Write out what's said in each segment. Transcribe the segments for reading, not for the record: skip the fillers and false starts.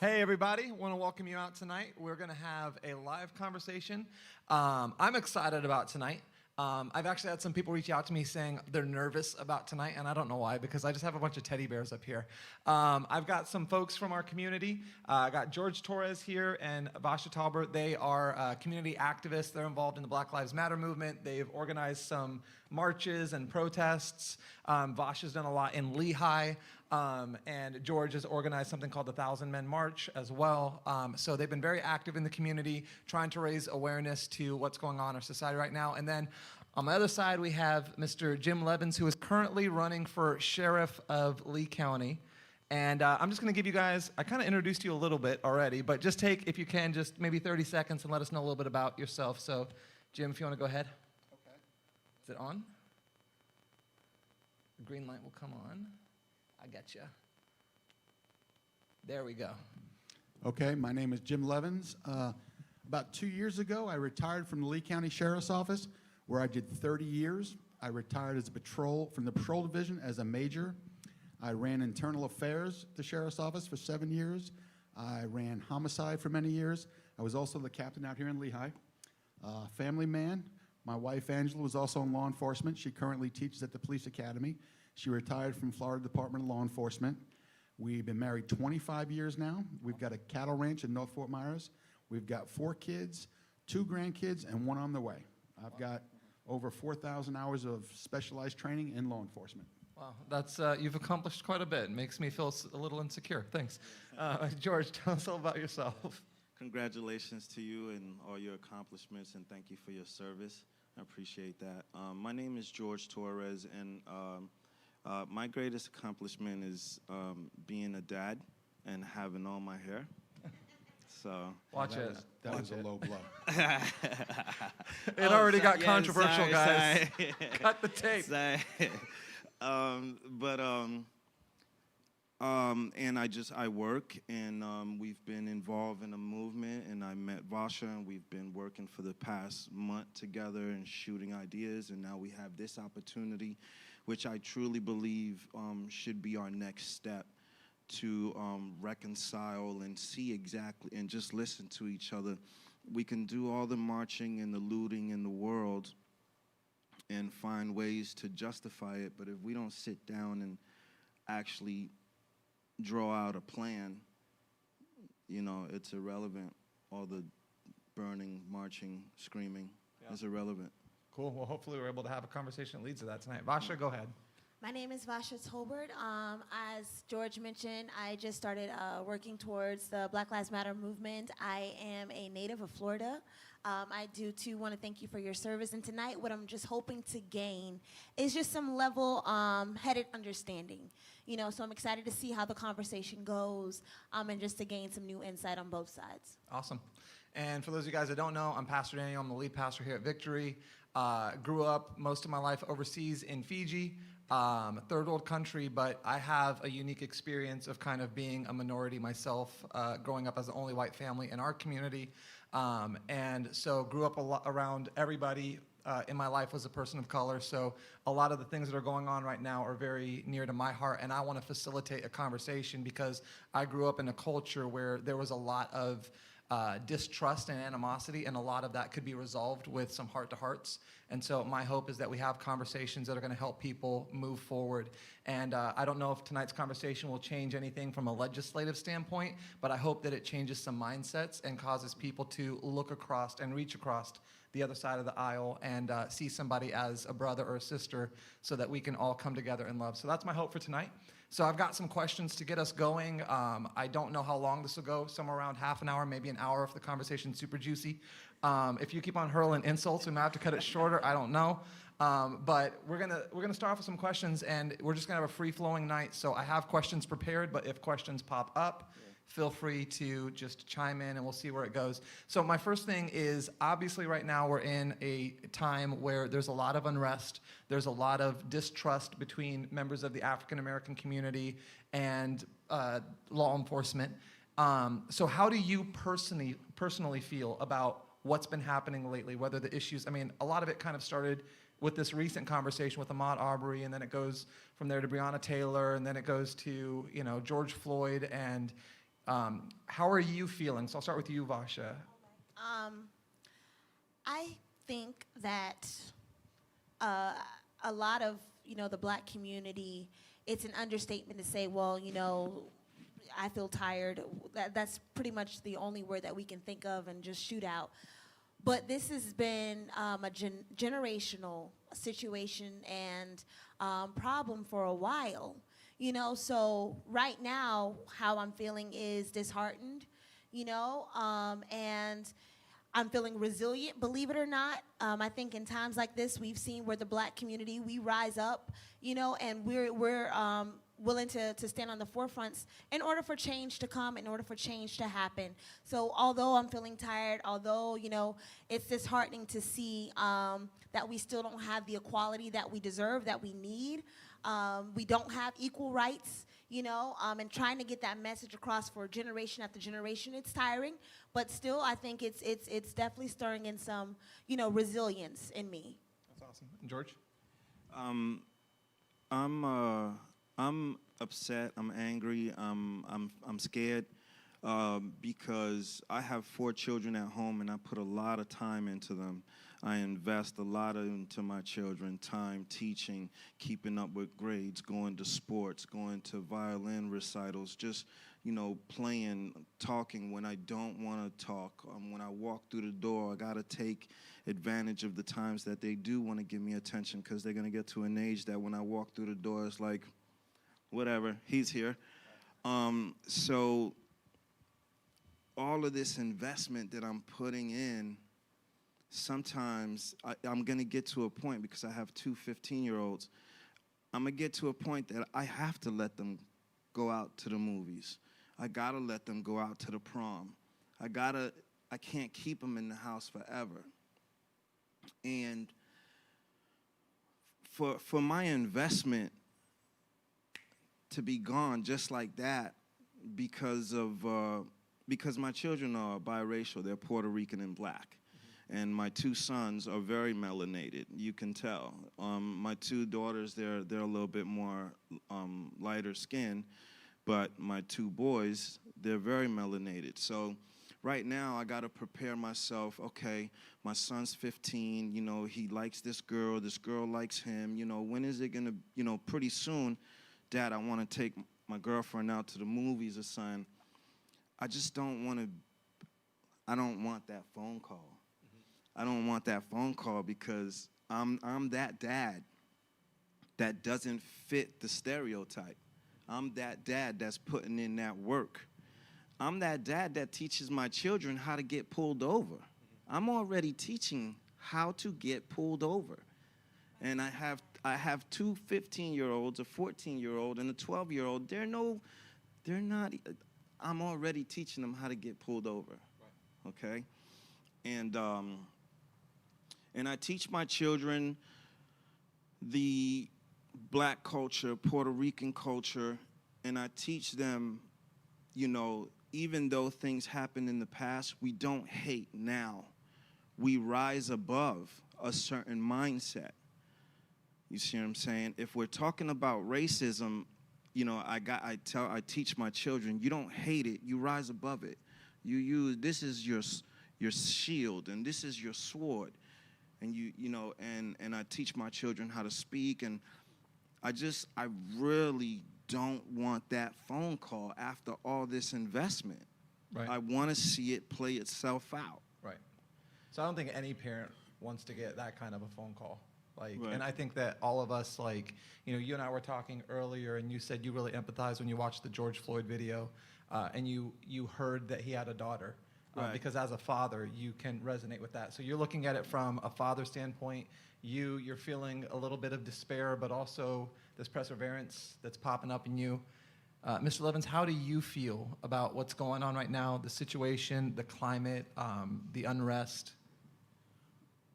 Hey everybody, want to welcome you out tonight. We're going to have a live conversation. I'm excited about tonight. I've actually had some people reach out to me saying they're nervous about tonight, and I don't know why, because I just have a bunch of teddy bears up here. I've got some folks from our community. I got George Torres here and Vasha Talbert. They are community activists. They're involved in the Black Lives Matter movement. They've organized some marches and protests. Vasha's done a lot in Lehigh. And George has organized something called the 1,000 Men March as well. So they've been very active in the community, trying to raise awareness to what's going on in our society right now. And then on my other side, we have Mr. Jim Levins, who is currently running for sheriff of Lee County. And I'm just going to give you guys, I kind of introduced you a little bit already, but just take, if you can, just maybe 30 seconds and let us know a little bit about yourself. So, Jim, if you want to go ahead. Okay. Is it on? The green light will come on. I got you. There we go. Okay, my name is Jim Levins. About 2 years ago, I retired from the Lee County Sheriff's Office, where I did 30 years. I retired as from the patrol division as a major. I ran internal affairs at the Sheriff's Office for 7 years. I ran homicide for many years. I was also the captain out here in Lehigh. Family man. My wife, Angela, was also in law enforcement. She currently teaches at the police academy. She retired from Florida Department of Law Enforcement. We've been married 25 years now. We've got a cattle ranch in North Fort Myers. We've got 4 kids, 2 grandkids, and 1 on the way. I've got over 4,000 hours of specialized training in law enforcement. Wow, that's you've accomplished quite a bit. It makes me feel a little insecure. Thanks. George, tell us all about yourself. Congratulations to you and all your accomplishments, and thank you for your service. I appreciate that. My name is George Torres, and my greatest accomplishment is being a dad and having all my hair. So watch it. That was a low blow. It already got controversial, guys. Sorry. Cut the tape. Sorry. And I work, and we've been involved in a movement, and I met Vasha, and we've been working for the past month together and shooting ideas, and now we have this opportunity, which I truly believe should be our next step to reconcile and see exactly and just listen to each other. We can do all the marching and the looting in the world and find ways to justify it, but if we don't sit down and actually draw out a plan, you know, it's irrelevant. All the burning, marching, screaming is irrelevant. Cool. Well, hopefully we're able to have a conversation that leads to that tonight. Vasha, go ahead. My name is Vasha Tolbert. As George mentioned, I just started working towards the Black Lives Matter movement. I am a native of Florida. I do, too, want to thank you for your service. And tonight, what I'm just hoping to gain is just some level-headed understanding. You know, so I'm excited to see how the conversation goes and just to gain some new insight on both sides. Awesome. And for those of you guys that don't know, I'm Pastor Daniel. I'm the lead pastor here at Victory. Grew up most of my life overseas in Fiji, third world country, but I have a unique experience of kind of being a minority myself, growing up as the only white family in our community. And so grew up a lot around everybody in my life was a person of color. So a lot of the things that are going on right now are very near to my heart, and I want to facilitate a conversation because I grew up in a culture where there was a lot of distrust and animosity, and a lot of that could be resolved with some heart-to-hearts. And so my hope is that we have conversations that are going to help people move forward. And I don't know if tonight's conversation will change anything from a legislative standpoint, but I hope that it changes some mindsets and causes people to look across and reach across the other side of the aisle and see somebody as a brother or a sister so that we can all come together in love. So that's my hope for tonight. So I've got some questions to get us going. I don't know how long this will go, somewhere around half an hour, maybe an hour if the conversation's super juicy. If you keep on hurling insults, we might have to cut it shorter, I don't know. But we're gonna start off with some questions, and we're just gonna have a free-flowing night. So I have questions prepared, but if questions pop up, feel free to just chime in and we'll see where it goes. So my first thing is, obviously right now we're in a time where there's a lot of unrest. There's a lot of distrust between members of the African American community and law enforcement. So how do you personally feel about what's been happening lately, whether the issues, I mean, a lot of it kind of started with this recent conversation with Ahmaud Arbery, and then it goes from there to Breonna Taylor, and then it goes to, you know, George Floyd, and How are you feeling? So I'll start with you, Vasha. I think that a lot of, the black community, it's an understatement to say, well, I feel tired. That's pretty much the only word that we can think of and just shoot out. But this has been a generational situation and problem for a while. So right now, how I'm feeling is disheartened, and I'm feeling resilient, believe it or not. I think in times like this, we've seen where the black community, we rise up, and we're willing to stand on the forefronts in order for change to come, in order for change to happen. So although I'm feeling tired, although, it's disheartening to see that we still don't have the equality that we deserve, that we need. We don't have equal rights, and trying to get that message across for generation after generation, it's tiring, but still I think it's definitely stirring in some, resilience in me. That's awesome. And George? I'm upset. I'm angry. I'm scared because I have 4 children at home, and I put a lot of time into them. I invest a lot into my children, time, teaching, keeping up with grades, going to sports, going to violin recitals, just, playing, talking when I don't want to talk. When I walk through the door, I got to take advantage of the times that they do want to give me attention, because they're going to get to an age that when I walk through the door, it's like, whatever, he's here. So all of this investment that I'm putting in, sometimes I'm going to get to a point, because I have 2 15-year-olds, I'm going to get to a point that I have to let them go out to the movies. I got to let them go out to the prom. I can't keep them in the house forever. And for my investment to be gone just like that, because my children are biracial, they're Puerto Rican and black. And my 2 sons are very melanated, you can tell. My 2 daughters, they're a little bit more lighter skin, but my 2 boys, they're very melanated. So right now, I gotta prepare myself. Okay, my son's 15, he likes this girl likes him, when is it gonna, pretty soon, Dad, I wanna take my girlfriend out to the movies or something. I just don't want that phone call. I don't want that phone call, because I'm that dad that doesn't fit the stereotype. I'm that dad that's putting in that work. I'm that dad that teaches my children how to get pulled over. I'm already teaching how to get pulled over. And I have 2 15-year-olds, a 14-year-old, and a 12-year-old. They're not, I'm already teaching them how to get pulled over, okay? And I teach my children the black culture, Puerto Rican culture, and I teach them, even though things happened in the past, we don't hate now. We rise above a certain mindset. You see what I'm saying? If we're talking about racism, I teach my children, you don't hate it, you rise above it. This is your shield, and this is your sword. And and I teach my children how to speak, and I really don't want that phone call after all this investment. Right. I want to see it play itself out. Right. So I don't think any parent wants to get that kind of a phone call. Right. Right. And I think that all of us, you and I were talking earlier, and you said you really empathized when you watched the George Floyd video, and you heard that he had a daughter. Right. Because as a father, you can resonate with that. So you're looking at it from a father standpoint. You're feeling a little bit of despair, but also this perseverance that's popping up in you. Mr. Levins, how do you feel about what's going on right now, the situation, the climate, the unrest?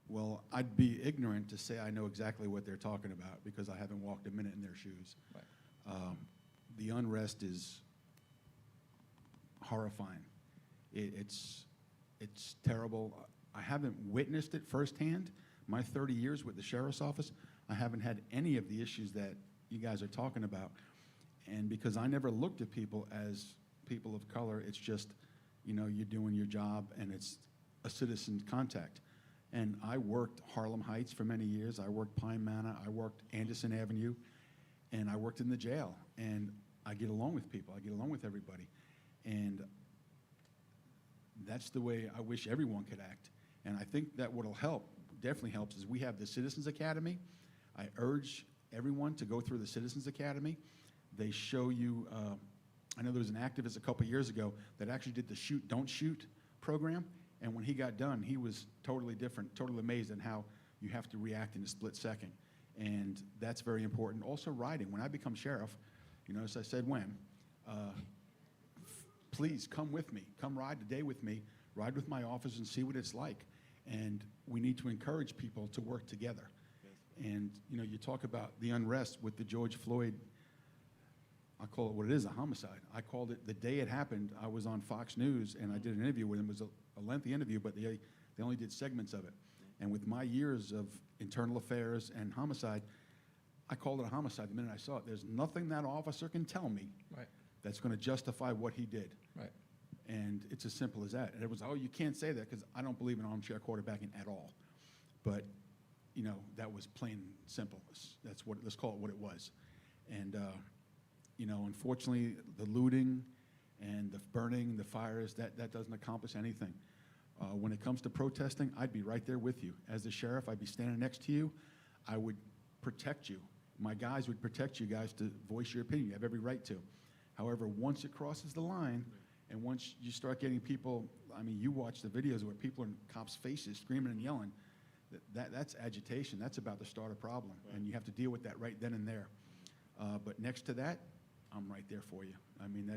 Well, I'd be ignorant to say I know exactly what they're talking about, because I haven't walked a minute in their shoes. Right. The unrest is horrifying. It's terrible. I haven't witnessed it firsthand. My 30 years with the sheriff's office, I haven't had any of the issues that you guys are talking about. And because I never looked at people as people of color. It's just, you know, you're doing your job, and it's a citizen contact. And I worked Harlem Heights for many years. I worked Pine Manor. I worked Anderson Avenue, and I worked in the jail. And I get along with people. I get along with everybody. And that's the way I wish everyone could act. And I think that what'll help, definitely helps, is we have the Citizens Academy. I urge everyone to go through the Citizens Academy. They show you, I know there was an activist a couple years ago that actually did the Shoot, Don't Shoot program. And when he got done, he was totally different, totally amazed at how you have to react in a split second. And that's very important. Also riding. When I become sheriff, you know, as I said please come with me. Come ride the day with me. Ride with my officers and see what it's like. And we need to encourage people to work together. And, you know, you talk about the unrest with the George Floyd, I call it what it is, a homicide. I called it, the day it happened, I was on Fox News, and I did an interview with him. It was a lengthy interview, but they only did segments of it. And with my years of internal affairs and homicide, I called it a homicide the minute I saw it. There's nothing that officer can tell me that's going to justify what he did. Right. And it's as simple as that. And it was, oh, you can't say that, because I don't believe in armchair quarterbacking at all. But, you know, that was plain and simple. That's what, let's call it what it was. And, you know, unfortunately, the looting and the burning, the fires, that doesn't accomplish anything. When it comes to protesting, I'd be right there with you. As the sheriff, I'd be standing next to you. I would protect you. My guys would protect you guys to voice your opinion. You have every right to. However, once it crosses the line, and once you start getting people, I mean, you watch the videos where people are in cops' faces screaming and yelling, that's agitation. That's about to start a problem, and you have to deal with that right then and there. But next to that, I'm right there for you. I mean,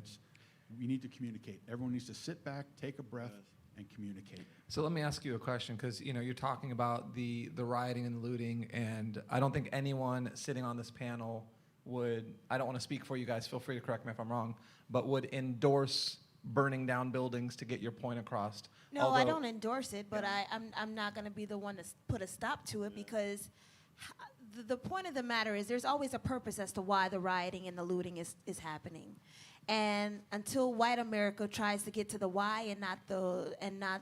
we need to communicate. Everyone needs to sit back, take a breath, and communicate. So let me ask you a question, because you know you're talking about the rioting and looting, and I don't think anyone sitting on this panel would, I don't want to speak for you guys, feel free to correct me if I'm wrong, but would endorse burning down buildings to get your point across. No, I don't endorse it, but I'm not going to be the one to put a stop to it, because the point of the matter is there's always a purpose as to why the rioting and the looting is happening. And until white America tries to get to the why and not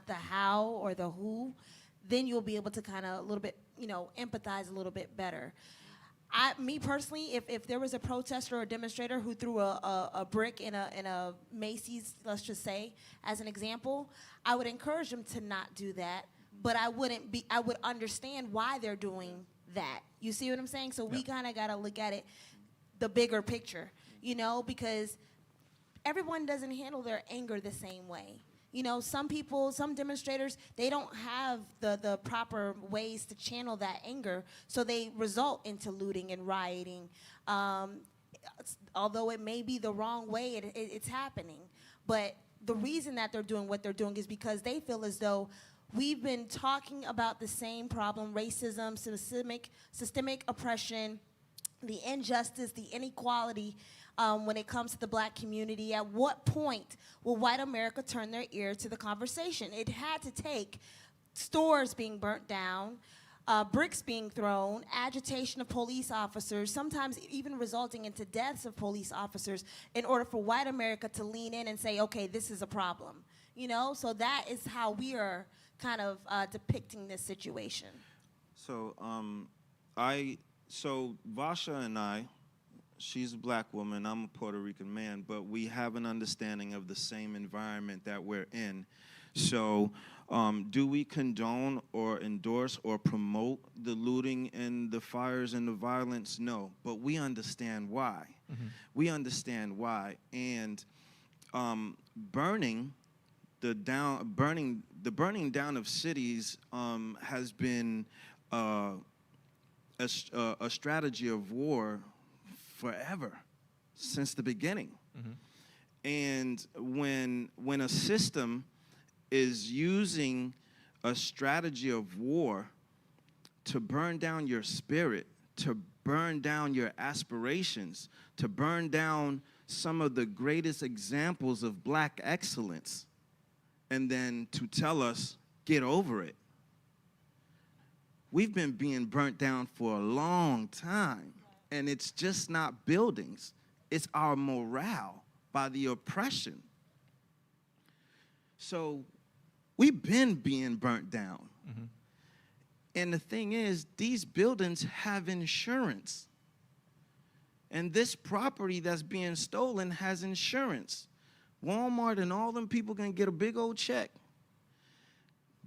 the how or the who, then you'll be able to kind of a little bit, you know, empathize a little bit better. Me personally, if there was a protester or a demonstrator who threw a brick in a Macy's, let's just say, as an example, I would encourage them to not do that, but I would understand why they're doing that. You see what I'm saying? So we kind of got to look at it, the bigger picture, you know, because everyone doesn't handle their anger the same way. You know, some people, some demonstrators, they don't have the proper ways to channel that anger, so they result into looting and rioting. Although it may be the wrong way, it's happening. But the reason that they're doing what they're doing is because they feel as though we've been talking about the same problem: racism, systemic oppression, the injustice, the inequality. When it comes to the black community, at what point will white America turn their ear to the conversation? It had to take stores being burnt down, bricks being thrown, agitation of police officers, sometimes even resulting into deaths of police officers, in order for white America to lean in and say, okay, this is a problem. You know, so that is how we are kind of depicting this situation. So, Vasha and I, she's a black woman, I'm a Puerto Rican man, but we have an understanding of the same environment that we're in. So do we condone or endorse or promote the looting and the fires and the violence? No, but we understand why. Mm-hmm. We understand why. And burning down of cities has been a strategy of war forever, since the beginning. Mm-hmm. And when a system is using a strategy of war to burn down your spirit, to burn down your aspirations, to burn down some of the greatest examples of black excellence, and then to tell us, get over it. We've been being burnt down for a long time. And it's just not buildings. It's our morale by the oppression So we've been being burnt down. And the thing is, these buildings have insurance. And this property that's being stolen has insurance. Walmart and all them people can get a big old check.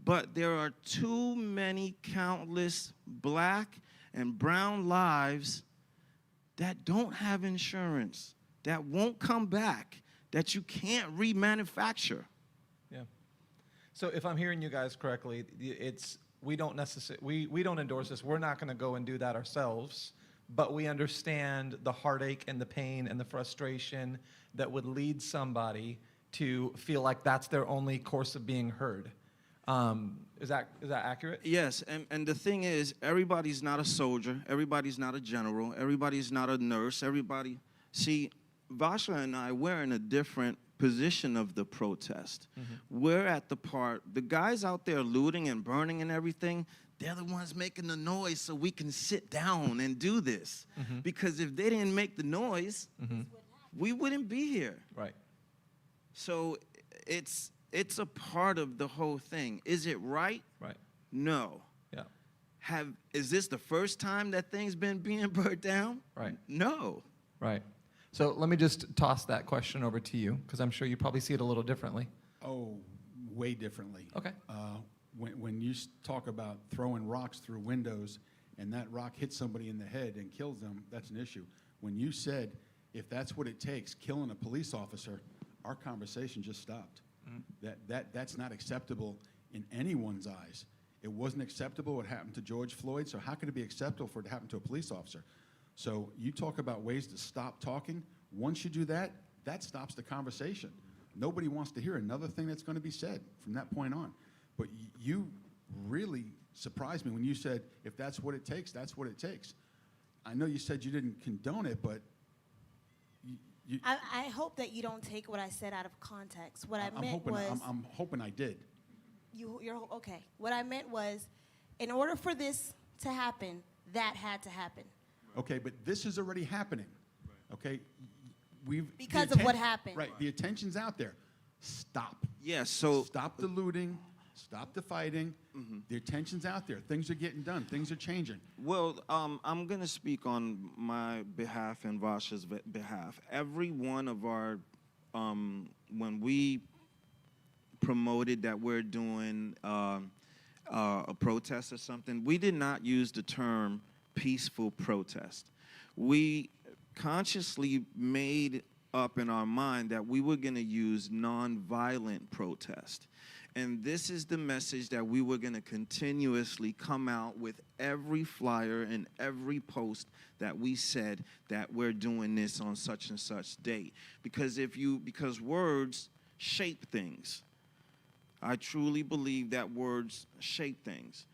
But there are too many countless black and brown lives that don't have insurance, that won't come back, that you can't remanufacture. Yeah. So if I'm hearing you guys correctly, it's we don't endorse this. We're not going to go and do that ourselves, but we understand the heartache and the pain and the frustration that would lead somebody to feel like that's their only course of being heard. Is that accurate? Yes, and the thing is, everybody's not a soldier, everybody's not a general, everybody's not a nurse, everybody. See, Vasha and I, we're in a different position of the protest. We're at the part, the guys out there looting and burning and everything, they're the ones making the noise so we can sit down and do this. Because if they didn't make the noise, we wouldn't be here. Right. So it's a part of the whole thing. Is it right? Right. No. Yeah. Is this the first time that things been being burnt down? Right. No. Right. So let me just toss that question over to you, because I'm sure you probably see it a little differently. Oh, way differently. Okay. When you talk about throwing rocks through windows and that rock hits somebody in the head and kills them, that's an issue. When you said, if that's what it takes, killing a police officer, our conversation just stopped. That's not acceptable in anyone's eyes. It wasn't acceptable what happened to George Floyd, so how could it be acceptable for it to happen to a police officer? So you talk about ways to stop talking. Once you do that, that stops the conversation. Nobody wants to hear another thing that's going to be said from that point on. But you really surprised me when you said, if that's what it takes, that's what it takes. I know you said you didn't condone it, but I hope that you don't take what I said out of context. What I meant was... I'm hoping I did. You're okay. What I meant was, in order for this to happen, that had to happen. Okay, but this is already happening. Okay, Because of what happened. Right, the attention's out there. Stop. Yeah, so... Stop the looting. Stop the fighting. The attention's out there. Things are getting done. Things are changing. Well, I'm going to speak on my behalf and Vasha's behalf. Every one of our, when we promoted that we're doing a protest or something, we did not use the term peaceful protest. We consciously made up in our mind that we were going to use nonviolent protest. And this is the message that we were going to continuously come out with every flyer and every post that we said that we're doing this on such and such date. Because words shape things. I truly believe that words shape things.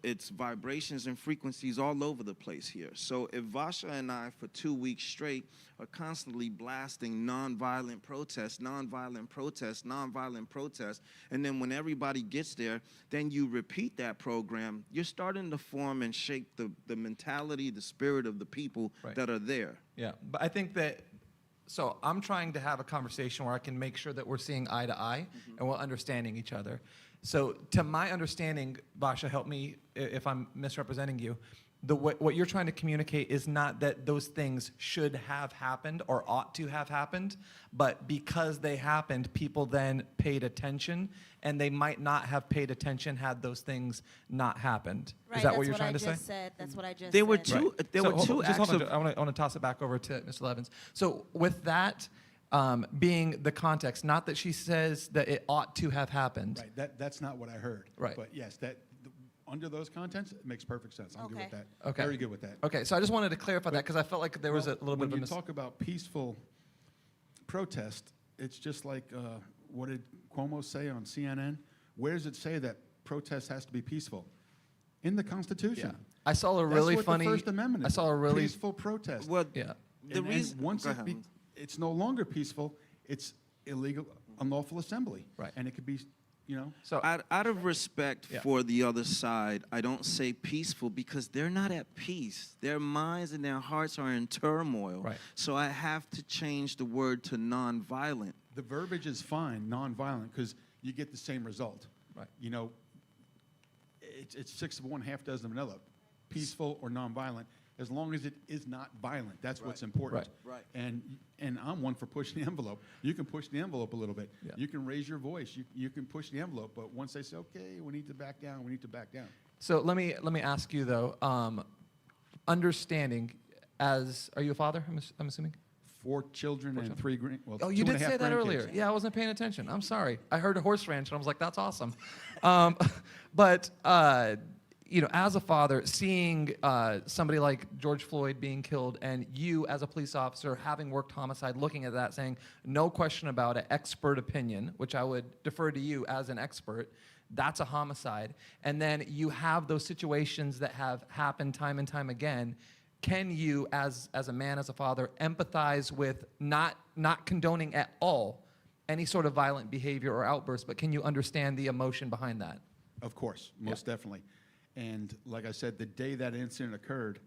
It's vibrations and frequencies all over the place here. So if Vasha and I, for 2 weeks straight, are constantly blasting nonviolent protest, nonviolent protest, nonviolent protest, and then when everybody gets there, then you repeat that program, you're starting to form and shape the mentality, the spirit of the people that are there. Yeah, but I think that... So I'm trying to have a conversation where I can make sure that we're seeing eye to eye and we're understanding each other. So to my understanding, Vasha, help me if I'm misrepresenting you, what you're trying to communicate is not that those things should have happened or ought to have happened, but because they happened, people then paid attention, and they might not have paid attention had those things not happened. Right, is that what you're trying to say? That's what I just said. There were two Just acts hold of... on, I want to toss it back over to Mr. Levins. So with that being the context, not that she says that it ought to have happened. Right, that's not what I heard. Right. But yes, under those contents, it makes perfect sense. I'm good with that. Okay. Very good with that. Okay, so I just wanted to clarify that because I felt like there was a little bit of a When you talk about peaceful protest, it's just like, what did Cuomo say on CNN? Where does it say that protest has to be peaceful? In the Constitution. Yeah. I saw a really That's what funny... the First Amendment is. I saw a really... Peaceful protest. Well, Yeah. the reason... once Go ahead. it's no longer peaceful, it's illegal, unlawful assembly. Right. And it could be, So Out of respect Yeah. for the other side, I don't say peaceful because they're not at peace. Their minds and their hearts are in turmoil. Right. So I have to change the word to nonviolent. The verbiage is fine, nonviolent, because you get the same result. Right. You know, it's 6 of one, half dozen of another. Peaceful or nonviolent, as long as it is not violent. That's what's important. Right. And I'm one for pushing the envelope. You can push the envelope a little bit. Yeah. You can raise your voice. You can push the envelope. But once they say, okay, we need to back down, we need to back down. So let me ask you though, understanding as, are you a father? I'm assuming. 4 children and 3 well, Oh, you 2.5 did say that grandkids. earlier. Yeah, I wasn't paying attention. I'm sorry. I heard a horse ranch and I was like, that's awesome. But you know, as a father, seeing somebody like George Floyd being killed, and you as a police officer having worked homicide, looking at that, saying, no question about it, expert opinion, which I would defer to you as an expert. That's a homicide. And then you have those situations that have happened time and time again. Can you, as a man, as a father, empathize with not condoning at all any sort of violent behavior or outburst, but can you understand the emotion behind that? Of course, most definitely. And like I said, the day that incident occurred,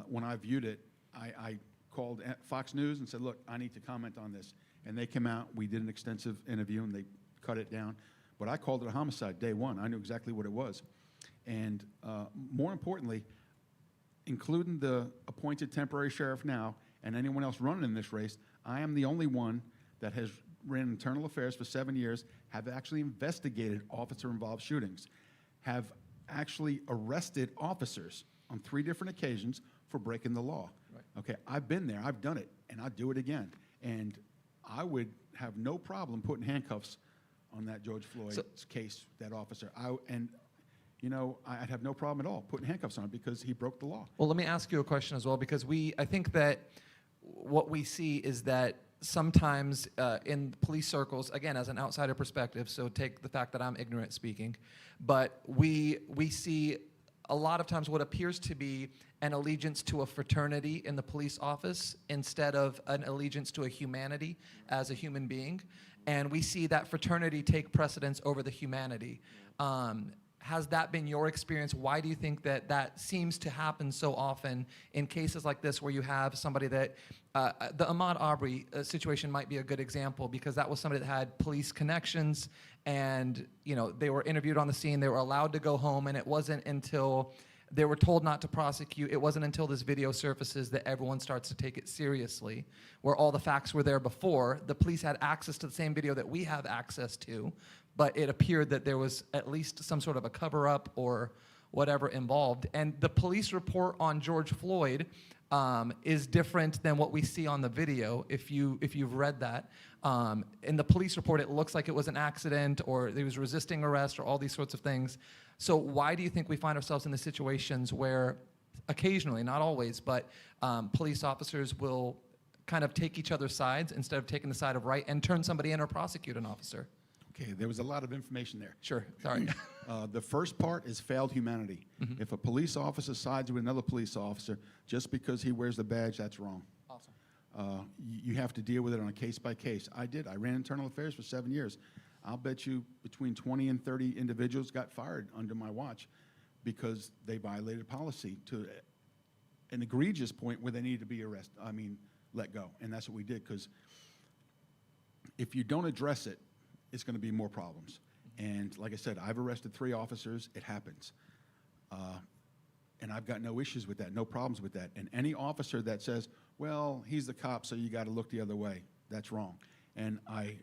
when I viewed it, I called Fox News and said, look, I need to comment on this. And they came out, we did an extensive interview, and they cut it down. But I called it a homicide day one. I knew exactly what it was. And more importantly, including the appointed temporary sheriff now and anyone else running in this race, I am the only one that has ran internal affairs for 7 years, have actually investigated officer-involved shootings, have actually arrested officers on 3 different occasions for breaking the law. Right. Okay, I've been there, I've done it, and I'll do it again. And I would have no problem putting handcuffs on that George Floyd case, that officer. You know, I'd have no problem at all putting handcuffs on him because he broke the law. Well, let me ask you a question as well, because I think that what we see is that sometimes in police circles, again, as an outsider perspective, so take the fact that I'm ignorant speaking, but we see a lot of times what appears to be an allegiance to a fraternity in the police office instead of an allegiance to a humanity as a human being. And we see that fraternity take precedence over the humanity. Has that been your experience? Why do you think that seems to happen so often in cases like this where you have somebody that, the Ahmaud Arbery situation might be a good example, because that was somebody that had police connections, and you know, they were interviewed on the scene, they were allowed to go home, and it wasn't until they were told not to prosecute, it wasn't until this video surfaces that everyone starts to take it seriously, where all the facts were there before. The police had access to the same video that we have access to, but it appeared that there was at least some sort of a cover-up or whatever involved. And the police report on George Floyd is different than what we see on the video, if you've read that. In the police report, it looks like it was an accident, or he was resisting arrest, or all these sorts of things. So why do you think we find ourselves in the situations where occasionally, not always, but police officers will kind of take each other's sides instead of taking the side of right and turn somebody in or prosecute an officer? Okay, there was a lot of information there. Sure, sorry. The first part is failed humanity. Mm-hmm. If a police officer sides with another police officer just because he wears the badge, that's wrong. Awesome. You have to deal with it on a case by case. I did. I ran internal affairs for 7 years. I'll bet you between 20 and 30 individuals got fired under my watch because they violated policy to an egregious point where they needed to be let go. And that's what we did, because if you don't address it, it's going to be more problems. And like I said, I've arrested 3 officers. It happens. And I've got no issues with that, no problems with that. And any officer that says, well, he's the cop, so you got to look the other way, that's wrong. And I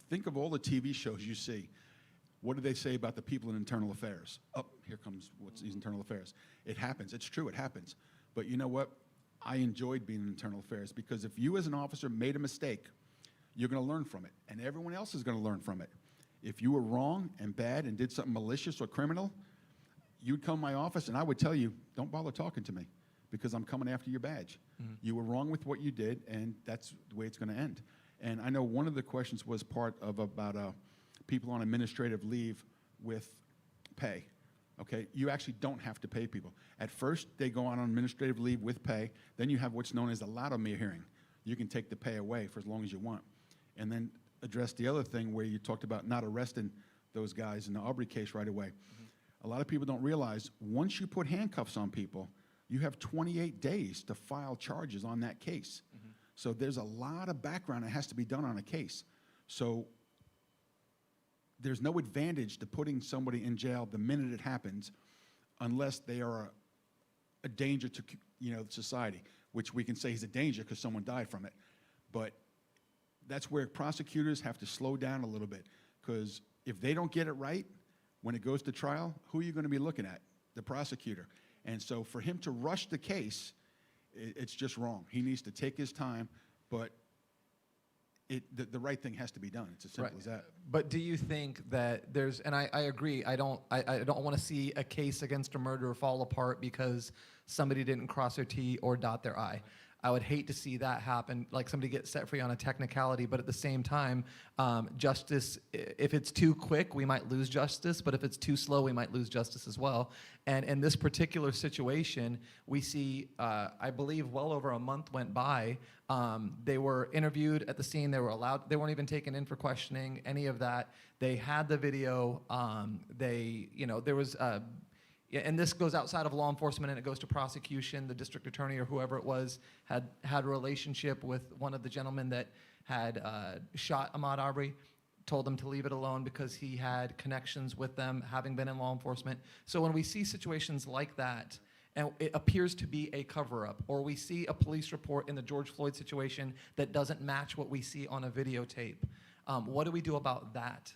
think of all the TV shows you see. What do they say about the people in internal affairs? Oh, here comes what's these internal affairs. It happens. It's true, it happens. But you know what? I enjoyed being in internal affairs, because if you as an officer made a mistake, you're going to learn from it, and everyone else is going to learn from it. If you were wrong and bad and did something malicious or criminal, you'd come to my office and I would tell you, don't bother talking to me, because I'm coming after your badge. Mm-hmm. You were wrong with what you did, and that's the way it's going to end. And I know one of the questions was part of about people on administrative leave with pay. Okay, you actually don't have to pay people. At first, they go on administrative leave with pay. Then you have what's known as a Latimer hearing. You can take the pay away for as long as you want. And then address the other thing where you talked about not arresting those guys in the Arbery case right away. Mm-hmm. A lot of people don't realize once you put handcuffs on people, you have 28 days to file charges on that case. Mm-hmm. So there's a lot of background that has to be done on a case. So there's no advantage to putting somebody in jail the minute it happens unless they are a danger to society, which we can say is a danger because someone died from it. But that's where prosecutors have to slow down a little bit, because if they don't get it right when it goes to trial, who are you going to be looking at? The prosecutor. And so for him to rush the case, it's just wrong. He needs to take his time, but the right thing has to be done. It's as simple as that. But do you think that there's, and I agree, I don't want to see a case against a murderer fall apart because somebody didn't cross their T or dot their I. I would hate to see that happen, like somebody get set free on a technicality, but at the same time, justice, if it's too quick, we might lose justice, but if it's too slow, we might lose justice as well. And in this particular situation, we see, I believe well over a month went by. They were interviewed at the scene, they weren't even taken in for questioning, any of that. They had the video, there was, and this goes outside of law enforcement and it goes to prosecution. The district attorney or whoever it was had a relationship with one of the gentlemen that had shot Ahmaud Arbery, told them to leave it alone because he had connections with them, having been in law enforcement. So when we see situations like that, and it appears to be a cover-up, or we see a police report in the George Floyd situation that doesn't match what we see on a videotape, what do we do about that?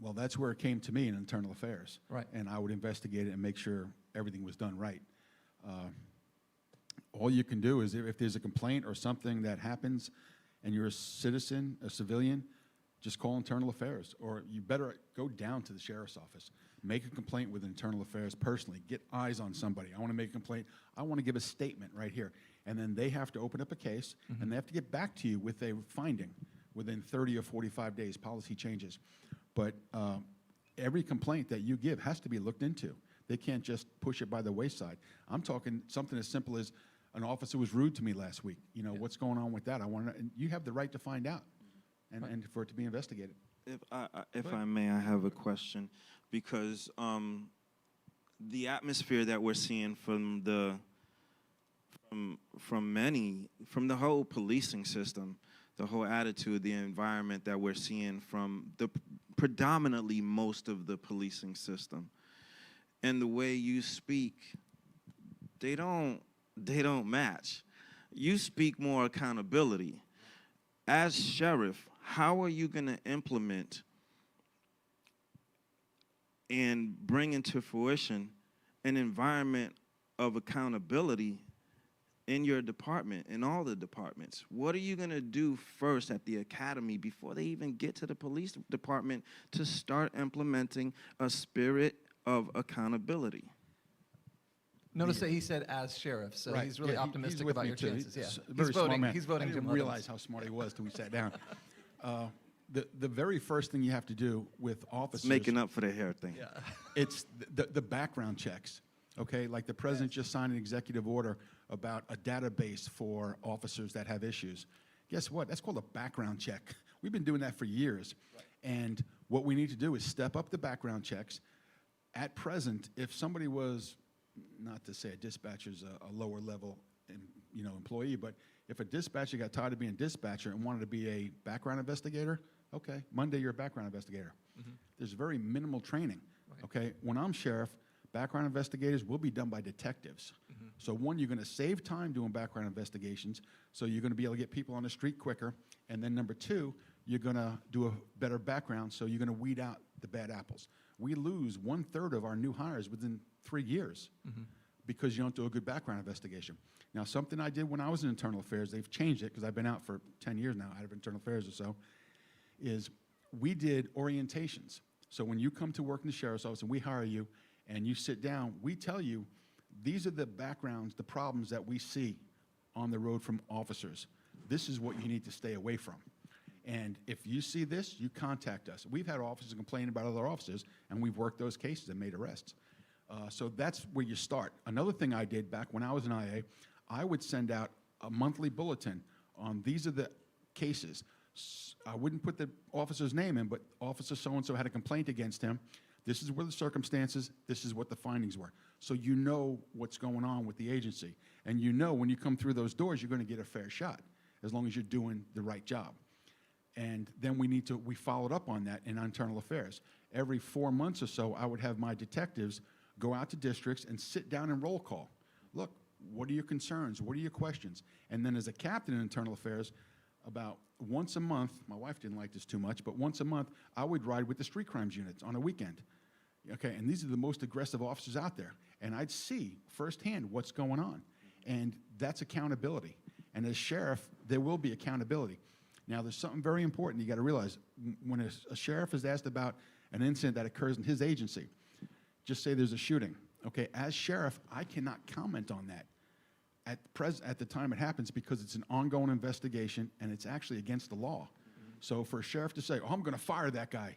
Well, that's where it came to me in internal affairs. Right. And I would investigate it and make sure everything was done right. All you can do is if there's a complaint or something that happens and you're a citizen, a civilian, just call internal affairs. Or you better go down to the sheriff's office. Make a complaint with internal affairs personally. Get eyes on somebody. I want to make a complaint. I want to give a statement right here. And then they have to open up a case, and they have to get back to you with a finding within 30 or 45 days. Policy changes. But every complaint that you give has to be looked into. They can't just push it by the wayside. I'm talking something as simple as an officer was rude to me last week. What's going on with that? I want to, and you have the right to find out and for it to be investigated. If I may, I have a question, because the atmosphere that we're seeing from the whole policing system, the whole attitude, the environment that we're seeing from the predominantly most of the policing system, and the way you speak, they don't match. You speak more accountability. As sheriff, how are you going to implement and bring into fruition an environment of accountability in your department, in all the departments? What are you going to do first at the academy before they even get to the police department to start implementing a spirit of accountability? Notice that he said as sheriff, so Right. he's really Yeah, optimistic he's with about me your too. chances. Yeah, He's a very he's smart voting. man. He's voting. I didn't Jim realize Levins. how smart he was till we sat down. The very first thing you have to do with officers, Making up for the hair thing. Yeah. it's the background checks. Okay, like the president just signed an executive order about a database for officers that have issues. Guess what? That's called a background check. We've been doing that for years. Right. And what we need to do is step up the background checks. At present, if somebody was, not to say a dispatcher's a lower level employee, but if a dispatcher got tired of being a dispatcher and wanted to be a background investigator, okay, Monday you're a background investigator. There's very minimal training. Right. Okay, when I'm sheriff, background investigators will be done by detectives. So one, you're going to save time doing background investigations, so you're going to be able to get people on the street quicker. And then number two, you're going to do a better background, so you're going to weed out the bad apples. We lose 1/3 of our new hires within 3 years because you don't do a good background investigation. Now, something I did when I was in internal affairs, they've changed it because I've been out for 10 years now out of internal affairs or so, is we did orientations. So when you come to work in the sheriff's office and we hire you and you sit down, we tell you these are the backgrounds, the problems that we see on the road from officers. This is what you need to stay away from. And if you see this, you contact us. We've had officers complain about other officers, and we've worked those cases and made arrests. So that's where you start. Another thing I did back when I was an IA, I would send out a monthly bulletin on these are the cases. I wouldn't put the officer's name in, but officer so-and-so had a complaint against him. This is where the circumstances, this is what the findings were. So you know what's going on with the agency. And you know when you come through those doors, you're going to get a fair shot, as long as you're doing the right job. And then we followed up on that in internal affairs. Every 4 months or so, I would have my detectives go out to districts and sit down and roll call. Look, what are your concerns? What are your questions? And then as a captain in internal affairs, about once a month, my wife didn't like this too much, but once a month, I would ride with the street crimes units on a weekend. Okay, and these are the most aggressive officers out there. And I'd see firsthand what's going on. And that's accountability. And as sheriff, there will be accountability. Now, there's something very important you got to realize. When a sheriff is asked about an incident that occurs in his agency, just say there's a shooting. Okay, as sheriff, I cannot comment on that at the time it happens, because it's an ongoing investigation and it's actually against the law. So for a sheriff to say, oh, I'm going to fire that guy,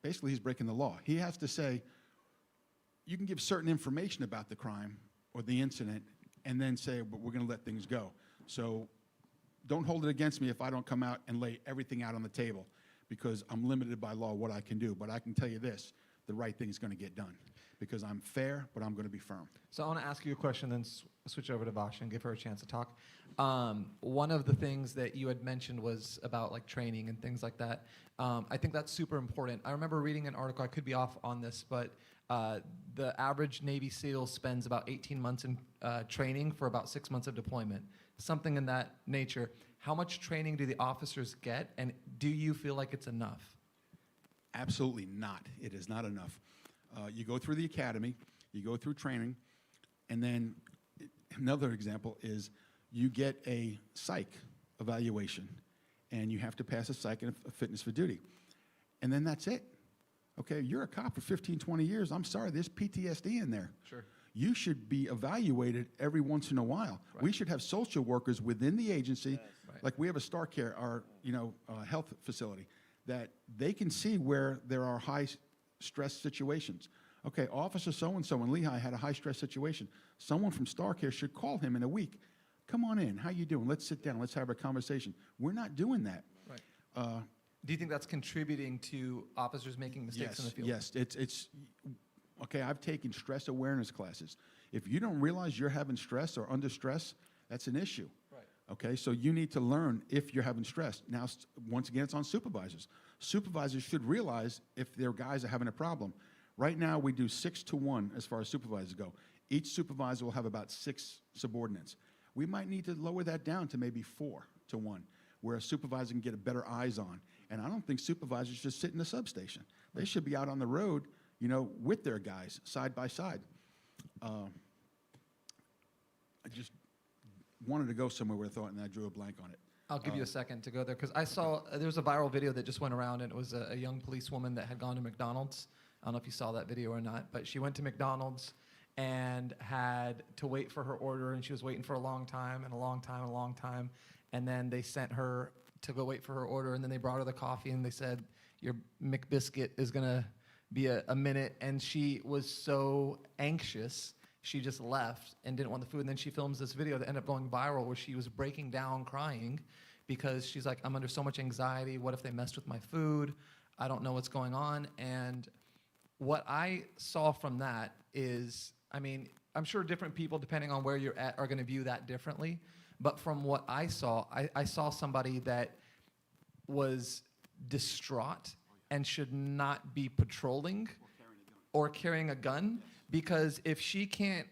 basically he's breaking the law. He has to say, you can give certain information about the crime or the incident and then say, but we're going to let things go. So don't hold it against me if I don't come out and lay everything out on the table, because I'm limited by law what I can do. But I can tell you this, the right thing is going to get done, because I'm fair, but I'm going to be firm. So I want to ask you a question, then switch over to Vasha and give her a chance to talk. One of the things that you had mentioned was about like training and things like that. I think that's super important. I remember reading an article, I could be off on this, but the average Navy SEAL spends about 18 months in training for about 6 months of deployment, something in that nature. How much training do the officers get, and do you feel like it's enough? Absolutely not. It is not enough. You go through the academy, you go through training, and then another example is you get a psych evaluation, and you have to pass a psych and a fitness for duty. And then that's it. Okay, you're a cop for 15, 20 years. I'm sorry, there's PTSD in there. Sure. You should be evaluated every once in a while. Right. We should have social workers within the agency, Right. like we have a Star Care, our health facility, that they can see where there are high stress situations. Okay, Officer so-and-so in Lehigh had a high stress situation. Someone from Star Care should call him in a week. Come on in, how you doing? Let's sit down, let's have a conversation. We're not doing that. Right. Do you think that's contributing to officers making mistakes in the field? Yes, it's okay, I've taken stress awareness classes. If you don't realize you're having stress or under stress, that's an issue. Right. Okay, so you need to learn if you're having stress. Now, once again, it's on supervisors. Supervisors should realize if their guys are having a problem. Right now, we do 6 to 1 as far as supervisors go. Each supervisor will have about 6 subordinates. We might need to lower that down to maybe 4 to 1, where a supervisor can get a better eyes on. And I don't think supervisors should sit in the substation. They should be out on the road, with their guys, side by side. I just wanted to go somewhere where I thought, and I drew a blank on it. I'll give you a second to go there, because I saw there was a viral video that just went around, and it was a young policewoman that had gone to McDonald's. I don't know if you saw that video or not, but she went to McDonald's and had to wait for her order, and she was waiting for a long time and a long time and a long time, and then they sent her to go wait for her order, and then they brought her the coffee, and they said, your McBiscuit is going to be a minute, and she was so anxious, she just left and didn't want the food, and then she films this video that ended up going viral where she was breaking down crying because she's like, I'm under so much anxiety, what if they messed with my food? I don't know what's going on. And what I saw from that is, I'm sure different people, depending on where you're at, are going to view that differently. But from what I saw, I saw somebody that was distraught and should not be patrolling or carrying a gun, because if she can't,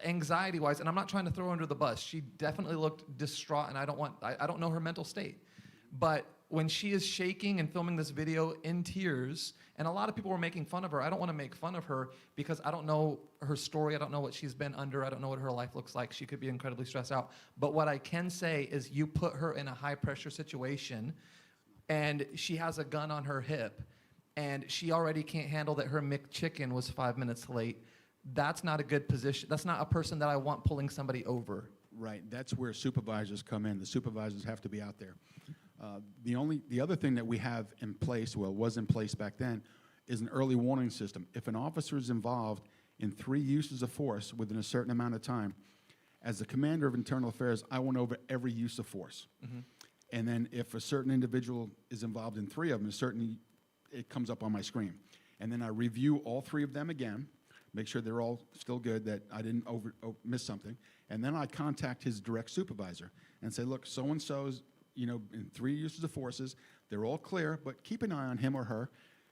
anxiety-wise, and I'm not trying to throw her under the bus, she definitely looked distraught, and I don't know her mental state. But when she is shaking and filming this video in tears, and a lot of people were making fun of her, I don't want to make fun of her because I don't know her story, I don't know what she's been under, I don't know what her life looks like. She could be incredibly stressed out. But what I can say is you put her in a high-pressure situation, and she has a gun on her hip, and she already can't handle that her McChicken was 5 minutes late. That's not a good position. That's not a person that I want pulling somebody over. Right, that's where supervisors come in. The supervisors have to be out there. The other thing that we have in place, well, was in place back then, is an early warning system. If an officer is involved in 3 uses of force within a certain amount of time, as the commander of internal affairs, I went over every use of force. Mm-hmm. And then if a certain individual is involved in 3 of them, it comes up on my screen. And then I review all 3 of them again, make sure they're all still good, that I didn't miss something. And then I contact his direct supervisor and say, look, so-and-so's, in 3 uses of forces, they're all clear, but keep an eye on him or her.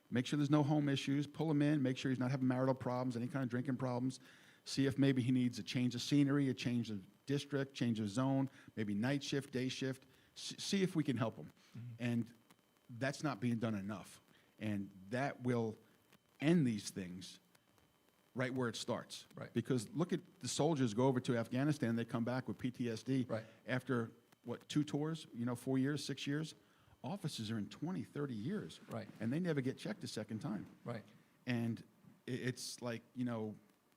Make sure there's no home issues, pull him in, make sure he's not having marital problems, any kind of drinking problems. See if maybe he needs a change of scenery, a change of district, change of zone, maybe night shift, day shift. See if we can help him. And that's not being done enough. And that will end these things right where it starts. Right. Because look at the soldiers go over to Afghanistan, they come back with PTSD. Right. After, 2 tours, 4 years, 6 years? Officers are in 20, 30 years. Right. And they never get checked a second time. Right. And it's like,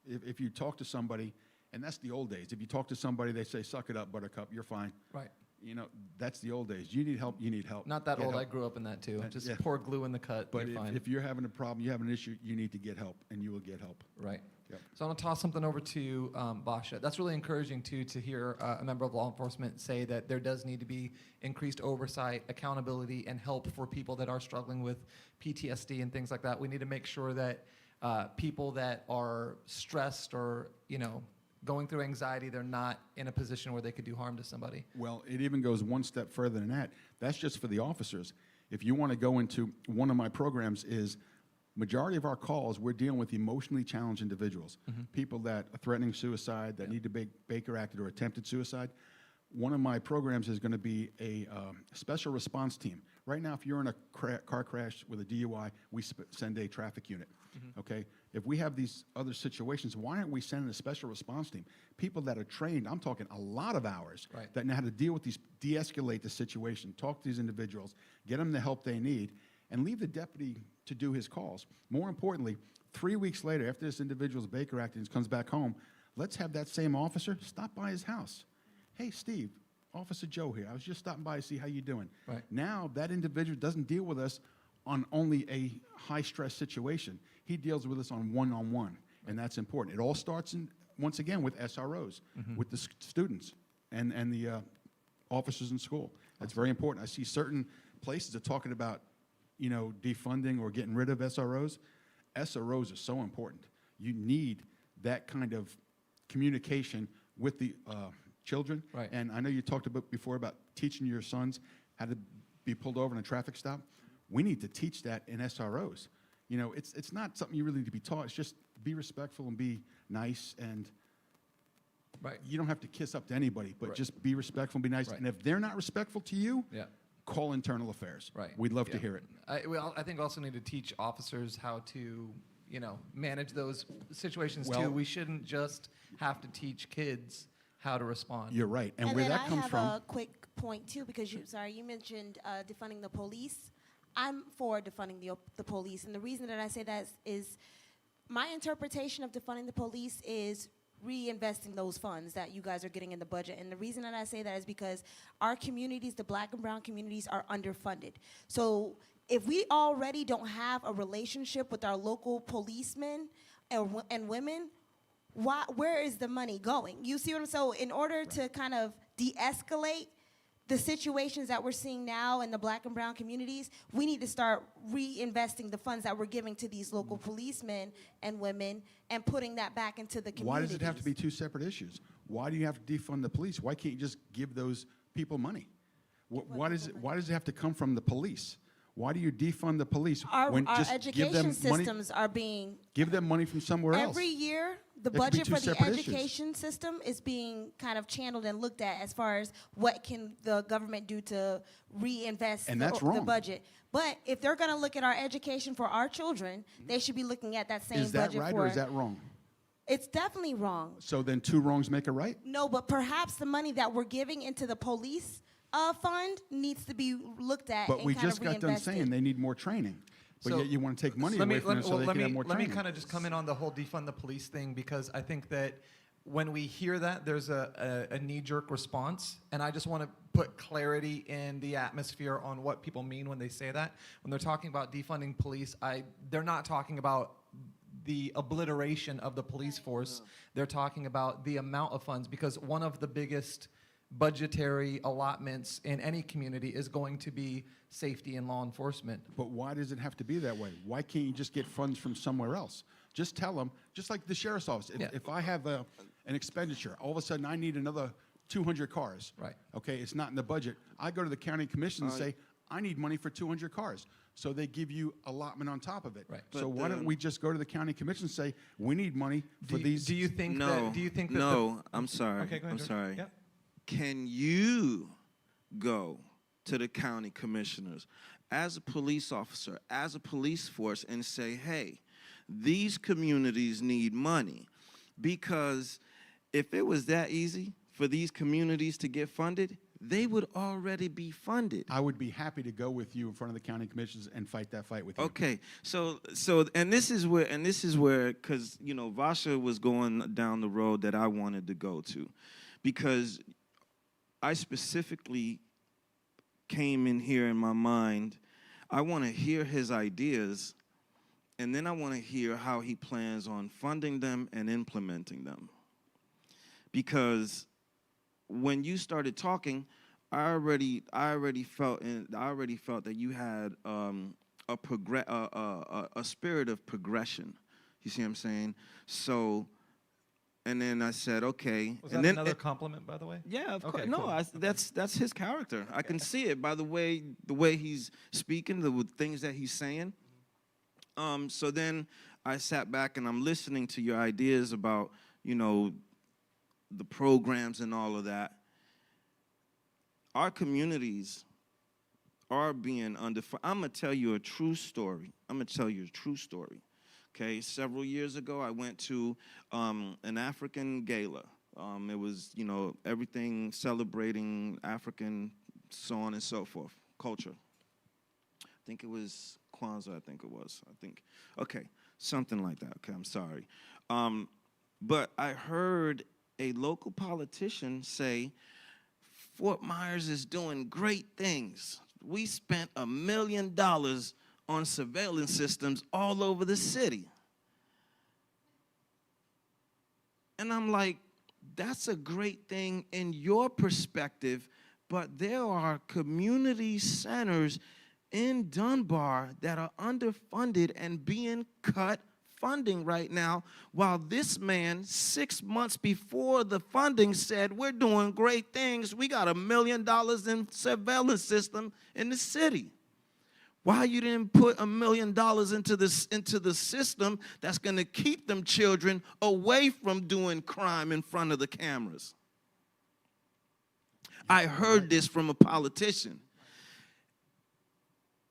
if you talk to somebody, and that's the old days. If you talk to somebody, they say, suck it up, buttercup, you're fine. Right. That's the old days. You need help, you need help. Not that Get old. help. I grew up in that too. Just yeah. pour glue in the cut. But you're fine. if you're having a problem, you have an issue, you need to get help, and you will get help. Right. Yep. So I'm going to toss something over to Basha. That's really encouraging, too, to hear a member of law enforcement say that there does need to be increased oversight, accountability, and help for people that are struggling with PTSD and things like that. We need to make sure that people that are stressed or, going through anxiety, they're not in a position where they could do harm to somebody. Well, it even goes one step further than that. That's just for the officers. If you want to go into one of my programs is majority of our calls, we're dealing with emotionally challenged individuals, people that are threatening suicide, that need to be Baker acted or attempted suicide. One of my programs is going to be a special response team. Right now, if you're in a car crash with a DUI, we send a traffic unit, okay? If we have these other situations, why aren't we sending a special response team? People that are trained, I'm talking a lot of hours, Right. that know how to deal with these, de-escalate the situation, talk to these individuals, get them the help they need, and leave the deputy to do his calls. More importantly, 3 weeks later, after this individual's Baker Act and comes back home, let's have that same officer stop by his house. Hey, Steve, Officer Joe here. I was just stopping by to see how you're doing. Right. Now, that individual doesn't deal with us on only a high-stress situation. He deals with us on one-on-one, and that's important. It all starts, once again, with SROs, with the students and the officers in school. That's very important. I see certain places are talking about defunding or getting rid of SROs. SROs are so important. You need that kind of communication with the children. Right. And I know you talked about before about teaching your sons how to be pulled over in a traffic stop. We need to teach that in SROs. It's not something you really need to be taught. It's just be respectful and be nice, and Right. you don't have to kiss up to anybody, but Right. just be respectful and be nice. Right. And if they're not respectful to you, Yeah. call internal affairs. Right. We'd love Yeah. to hear it. I think we also need to teach officers how to, manage those situations Well- too. We shouldn't just have to teach kids how to respond. You're right. And where then that comes I have from, a quick point too, because you mentioned defunding the police. I'm for defunding the police, and the reason that I say that is my interpretation of defunding the police is reinvesting those funds that you guys are getting in the budget. And the reason that I say that is because our communities, the black and brown communities, are underfunded. So if we already don't have a relationship with our local policemen and women, where is the money going? You see what I'm saying? So in order to kind of de-escalate the situations that we're seeing now in the black and brown communities, we need to start reinvesting the funds that we're giving to these local policemen and women and putting that back into the community. why does it have to be two separate issues? Why do you have to defund the police? Why can't you just give those people money? Why does it have to come from the police? Why do you defund the police Our just give them education money? systems are being Give them money from somewhere else. every year. The There could be budget two for the separate issues. education system is being kind of channeled and looked at as far as what can the government do to reinvest And the, that's the wrong. budget. But if they're going to look at our education for our children, they should be looking at that same Is that budget right for. or is that wrong? It's definitely wrong. So then two wrongs make a right? No, but perhaps the money that we're giving into the police fund needs to be looked at But and we kind just of got done reinvested. saying they need more training. But So- yet you want to take money Let me- away from them so they let can me- have more Let me training. kind of just come in on the whole defund the police thing, because I think that when we hear that, there's a knee-jerk response, and I just want to put clarity in the atmosphere on what people mean when they say that. When they're talking about defunding police, they're not talking about the obliteration of the police force. They're talking about the amount of funds, because one of the biggest budgetary allotments in any community is going to be safety and law enforcement. But why does it have to be that way? Why can't you just get funds from somewhere else? Just tell them, just like the sheriff's office. If I have an expenditure, all of a sudden I need another 200 cars. Right. Okay, it's not in the budget. I go to the county commission and say, I need money for 200 cars. So they give you allotment on top of it. Right. So But why don't we just go to the county commission and say, we need money for these? Do you think No, that? Do you think that? no, I'm sorry. Okay, go ahead, I'm George. sorry. Yep. Can you go to the county commissioners as a police officer, as a police force, and say, hey, these communities need money? Because if it was that easy for these communities to get funded, they would already be funded. I would be happy to go with you in front of the county commissioners and fight that fight with you. Okay, so and this is where, because Vasha was going down the road that I wanted to go to, because I specifically came in here in my mind. I want to hear his ideas, and then I want to hear how he plans on funding them and implementing them. Because when you started talking, I already felt that you had a spirit of progression. You see what I'm saying? So, and then I said, okay. Was and that then another compliment, by the way? yeah, of Okay, course. No, cool. that's his character. I can see it by the way he's speaking, the things that he's saying. So then I sat back and I'm listening to your ideas about the programs and all of that. Our communities are being underfunded. I'm going to tell you a true story. Okay, several years ago, I went to an African gala. It was, everything celebrating African, so on and so forth, culture. I think it was Kwanzaa, Okay, something like that. Okay, I'm sorry. But I heard a local politician say, Fort Myers is doing great things. We spent $1 million on surveillance systems all over the city. And I'm like, that's a great thing in your perspective, but there are community centers in Dunbar that are underfunded and being cut funding right now, while this man 6 months before the funding said, we're doing great things. We got $1 million in surveillance system in the city. Why you didn't put $1 million into the system that's going to keep them children away from doing crime in front of the cameras? I heard this from a politician.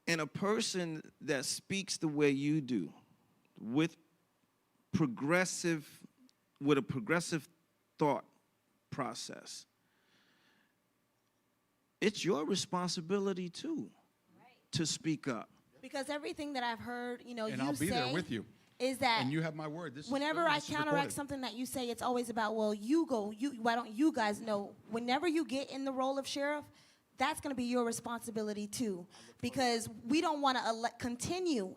And a person that speaks the way you do, with a progressive thought process, it's your responsibility too, to speak up. Because everything that I've heard, And you I'll be say there with you. is that And you have my word. whenever I counteract something that you say, it's always about, well, why don't you guys know? Whenever you get in the role of sheriff, that's going to be your responsibility too, because we don't want to continue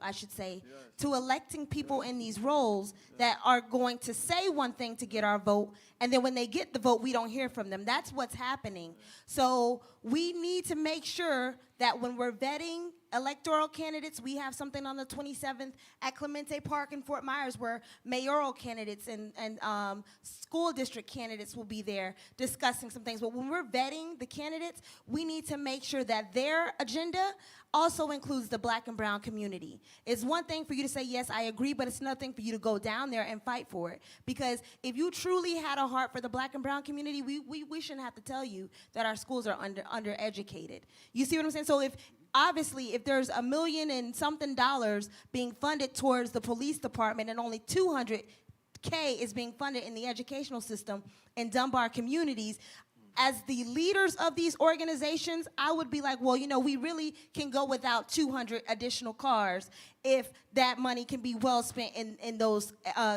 to electing people in these roles that are going to say one thing to get our vote, and then when they get the vote, we don't hear from them. That's what's happening. So we need to make sure that when we're vetting electoral candidates, we have something on the 27th at Clemente Park in Fort Myers where mayoral candidates and school district candidates will be there discussing some things. But when we're vetting the candidates, we need to make sure that their agenda also includes the Black and brown community. It's one thing for you to say, yes, I agree, but it's another thing for you to go down there and fight for it. Because if you truly had a heart for the Black and brown community, we shouldn't have to tell you that our schools are undereducated. You see what I'm saying? So obviously, if there's $1 million and something being funded towards the police department and only $200K is being funded in the educational system in Dunbar communities, as the leaders of these organizations, I would be like, well, we really can go without 200 additional cars if that money can be well spent in those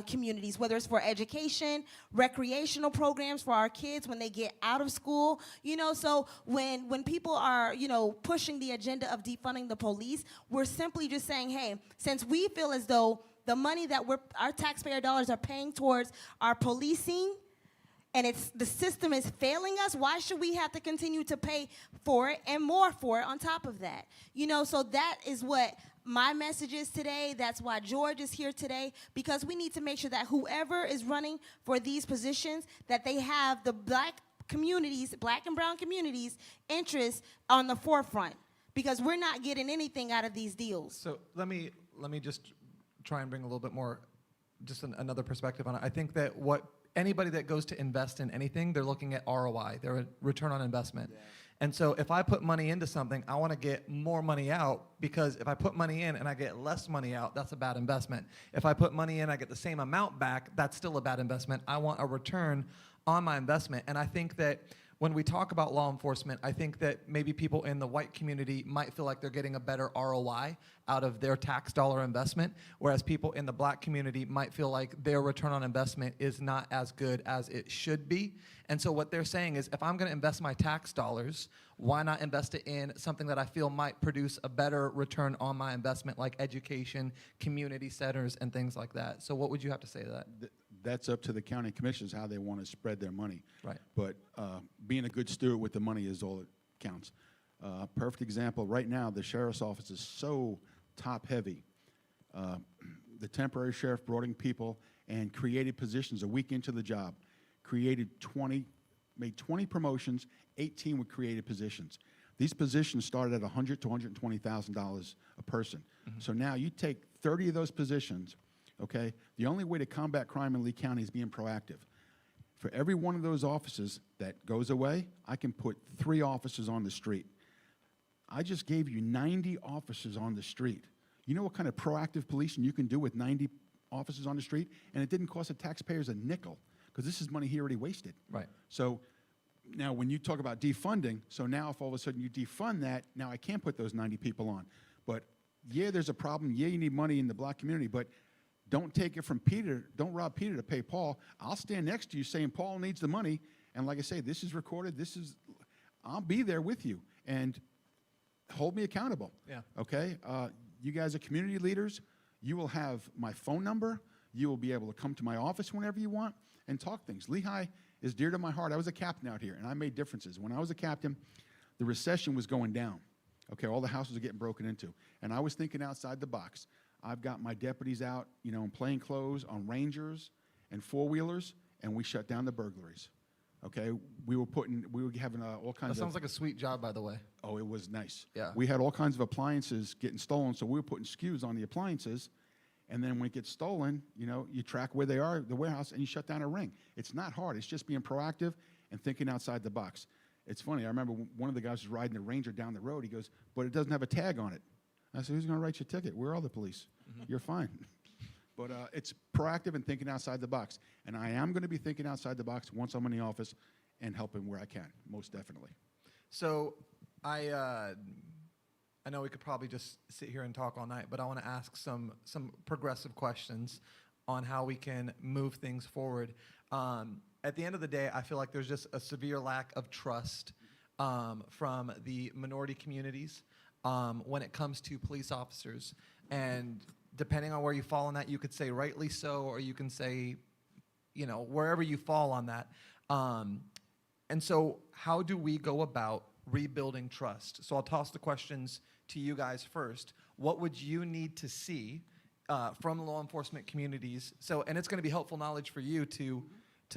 communities, whether it's for education, recreational programs for our kids when they get out of school. So when people are, pushing the agenda of defunding the police, we're simply just saying, hey, since we feel as though the money that our taxpayer dollars are paying towards our policing and the system is failing us, why should we have to continue to pay for it and more for it on top of that? So that is what my message is today. That's why George is here today, because we need to make sure that whoever is running for these positions, that they have the black and brown communities' interests on the forefront, because we're not getting anything out of these deals. So let me just try and bring a little bit more, just another perspective on it. I think that anybody that goes to invest in anything, they're looking at ROI, their return on investment. Yeah. And so if I put money into something, I want to get more money out, because if I put money in and I get less money out, that's a bad investment. If I put money in, I get the same amount back, that's still a bad investment. I want a return on my investment. And I think that when we talk about law enforcement, I think that maybe people in the white community might feel like they're getting a better ROI out of their tax dollar investment, whereas people in the black community might feel like their return on investment is not as good as it should be. And so what they're saying is, if I'm going to invest my tax dollars, why not invest it in something that I feel might produce a better return on my investment, like education, community centers, and things like that? So what would you have to say to that? That's up to the county commissioners how they want to spread their money. Right. But being a good steward with the money is all that counts. Perfect example, right now the sheriff's office is so top heavy. The temporary sheriff brought in people and created positions a week into the job, made 20 promotions, 18 were created positions. These positions started at $100,000 to $120,000 a person. Mm-hmm. So now you take 30 of those positions. Okay, the only way to combat crime in Lee County is being proactive. For every one of those officers that goes away, I can put 3 officers on the street. I just gave you 90 officers on the street. You know what kind of proactive policing you can do with 90 officers on the street? And it didn't cost the taxpayers a nickel, because this is money he already wasted. Right. So now when you talk about defunding, so now if all of a sudden you defund that, now I can't put those 90 people on. But yeah, there's a problem. Yeah, you need money in the black community, but don't take it from Peter. Don't rob Peter to pay Paul. I'll stand next to you saying Paul needs the money. And like I say, this is recorded. I'll be there with you. And hold me accountable. Yeah. Okay? You guys are community leaders. You will have my phone number. You will be able to come to my office whenever you want and talk things. Lehigh is dear to my heart. I was a captain out here, and I made differences. When I was a captain, the recession was going down. Okay, all the houses are getting broken into. And I was thinking outside the box. I've got my deputies out, in plain clothes, on Rangers and four-wheelers, and we shut down the burglaries. Okay, we were having all kinds of. That sounds like a sweet job, by the way. Oh, it was nice. Yeah. We had all kinds of appliances getting stolen, so we were putting SKUs on the appliances, and then when it gets stolen, you track where they are, the warehouse, and you shut down a ring. It's not hard. It's just being proactive and thinking outside the box. It's funny. I remember one of the guys was riding a Ranger down the road. He goes, "But it doesn't have a tag on it." I said, "Who's going to write your ticket? We're all the police. Mm-hmm. You're fine." But it's proactive and thinking outside the box. And I am going to be thinking outside the box once I'm in the office and helping where I can, most definitely. So I know we could probably just sit here and talk all night, but I want to ask some progressive questions on how we can move things forward. At the end of the day, I feel like there's just a severe lack of trust from the minority communities when it comes to police officers. And depending on where you fall on that, you could say rightly so, or you can say, wherever you fall on that. And so how do we go about rebuilding trust? So I'll toss the questions to you guys first. What would you need to see from law enforcement communities? And it's going to be helpful knowledge for you to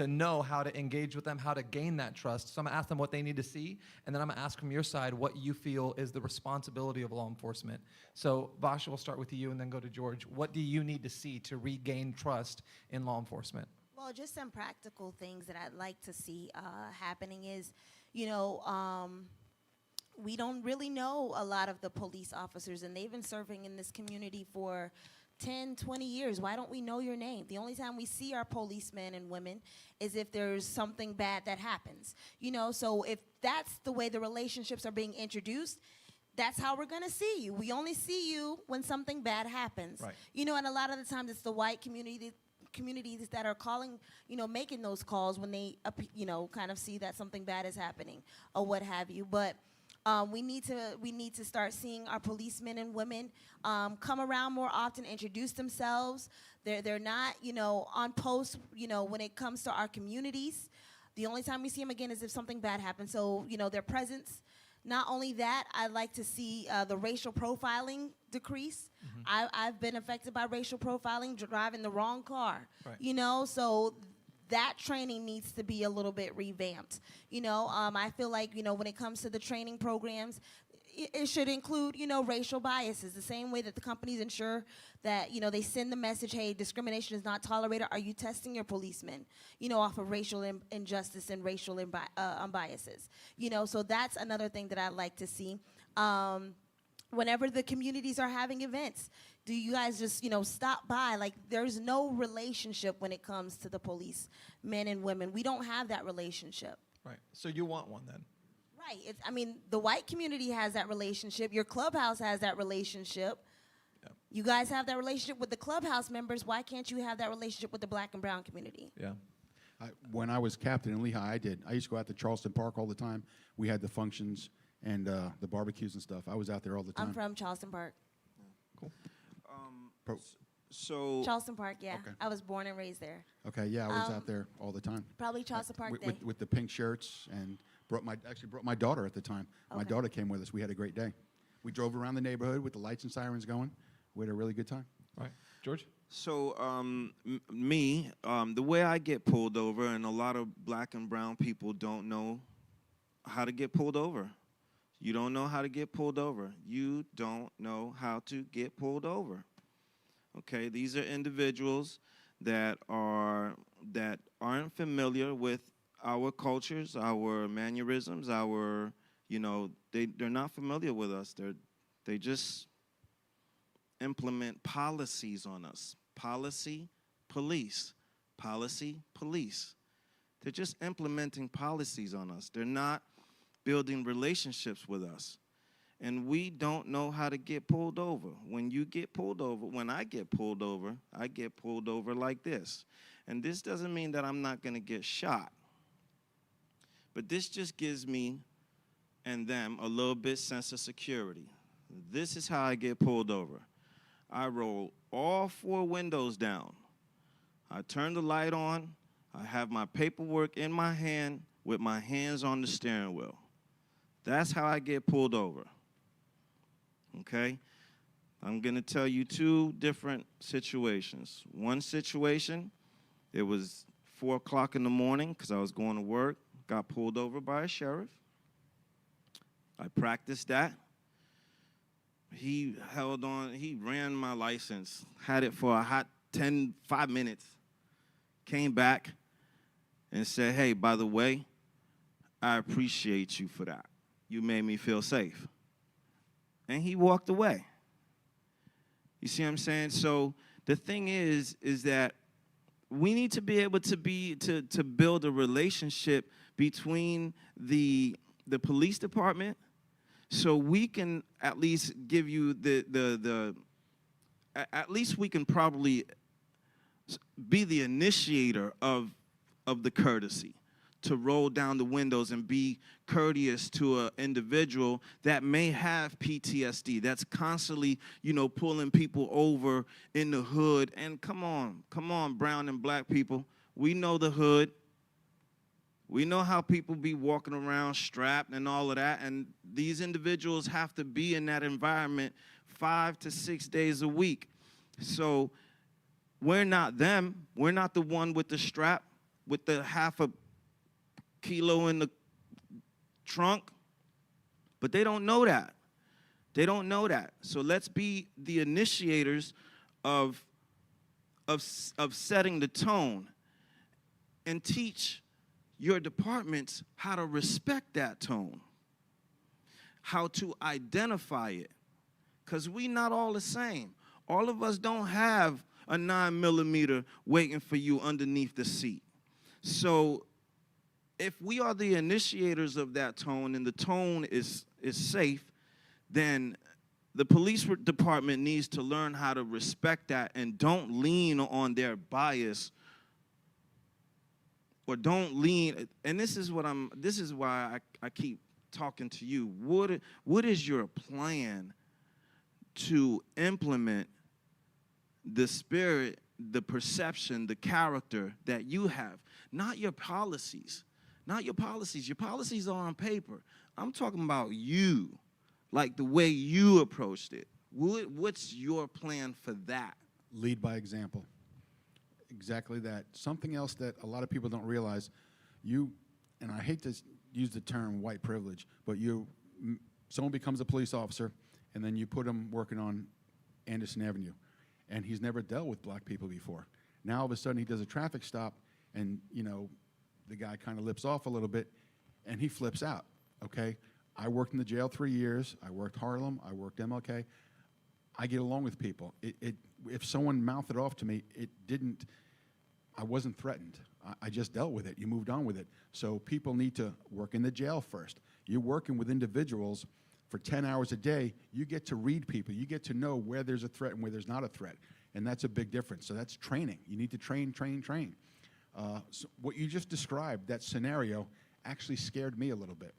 know how to engage with them, how to gain that trust. So I'm going to ask them what they need to see, and then I'm going to ask from your side what you feel is the responsibility of law enforcement. So Vasha, we'll start with you and then go to George. What do you need to see to regain trust in law enforcement? Well, just some practical things that I'd like to see happening is, we don't really know a lot of the police officers, and they've been serving in this community for 10, 20 years. Why don't we know your name? The only time we see our policemen and women is if there's something bad that happens. So if that's the way the relationships are being introduced, that's how we're going to see you. We only see you when something bad happens. Right. And a lot of the times it's the white communities that are calling, making those calls when they, kind of see that something bad is happening or what have you. But we need to start seeing our policemen and women come around more often, introduce themselves. They're not, on post, when it comes to our communities. The only time we see them again is if something bad happens. So, their presence. Not only that, I'd like to see the racial profiling decrease. I've been affected by racial profiling, driving the wrong car. Right. So that training needs to be a little bit revamped. I feel like, when it comes to the training programs, it should include, racial biases, the same way that the companies ensure that, they send the message, hey, discrimination is not tolerated. Are you testing your policemen, off of racial injustice and racial biases? So that's another thing that I'd like to see. Whenever the communities are having events, do you guys just, stop by? Like, there's no relationship when it comes to the police, men and women. We don't have that relationship. Right. So you want one then? Right. The white community has that relationship. Your clubhouse has that relationship. Yep. You guys have that relationship with the clubhouse members. Why can't you have that relationship with the black and brown community? Yeah. When I was captain in Lehigh, I used to go out to Charleston Park all the time. We had the functions and the barbecues and stuff. I was out there all the time. I'm from Charleston Park. Cool. So Charleston Park, yeah. Okay. I was born and raised there. Okay, yeah, I was out there all the time. Probably Charleston Park with, Day. with the pink shirts, and brought my daughter at the time. My Okay. daughter came with us. We had a great day. We drove around the neighborhood with the lights and sirens going. We had a really good time. All right. George? So the way I get pulled over, and a lot of black and brown people don't know how to get pulled over. You don't know how to get pulled over. You don't know how to get pulled over. Okay, these are individuals that aren't familiar with our cultures, our mannerisms, they're not familiar with us. They just implement policies on us. Policy, police. Policy, police. They're just implementing policies on us. They're not building relationships with us. And we don't know how to get pulled over. When I get pulled over like this. And this doesn't mean that I'm not going to get shot. But this just gives me and them a little bit sense of security. This is how I get pulled over. I roll all 4 windows down. I turn the light on. I have my paperwork in my hand with my hands on the steering wheel. That's how I get pulled over. Okay? I'm going to tell you 2 different situations. One situation, it was 4 o'clock in the morning because I was going to work, got pulled over by a sheriff. I practiced that. He ran my license, had it for a hot 5 minutes, came back and said, hey, by the way, I appreciate you for that. You made me feel safe. And he walked away. You see what I'm saying? So the thing is that we need to be able to build a relationship between the police department, so we can at least give you at least we can probably be the initiator of the courtesy, to roll down the windows and be courteous to an individual that may have PTSD, that's constantly, pulling people over in the hood. And come on, brown and black people, we know the hood. We know how people be walking around strapped and all of that, and these individuals have to be in that environment 5 to 6 days a week. So we're not them. We're not the one with the strap, with the half a kilo in the trunk. But they don't know that. They don't know that. So let's be the initiators of setting the tone and teach your departments how to respect that tone, how to identify it, because we not all the same. All of us don't have a 9mm waiting for you underneath the seat. So if we are the initiators of that tone and the tone is safe, then the police department needs to learn how to respect that and don't lean on their bias, or don't lean. And this is why I keep talking to you. What is your plan to implement the spirit, the perception, the character that you have? Not your policies, Not your policies. Your policies are on paper. I'm talking about you, like the way you approached it. What's your plan for that? Lead by example. Exactly that. Something else that a lot of people don't realize, and I hate to use the term white privilege, but someone becomes a police officer, and then you put him working on Anderson Avenue, and he's never dealt with black people before. Now all of a sudden he does a traffic stop, and the guy kind of lips off a little bit, and he flips out. Okay, I worked in the jail 3 years. I worked Harlem. I worked MLK. I get along with people. If someone mouthed it off to me, I wasn't threatened. I just dealt with it. You moved on with it. So people need to work in the jail first. You're working with individuals for 10 hours a day. You get to read people. You get to know where there's a threat and where there's not a threat. And that's a big difference. So that's training. You need to train. So what you just described, that scenario, actually scared me a little bit.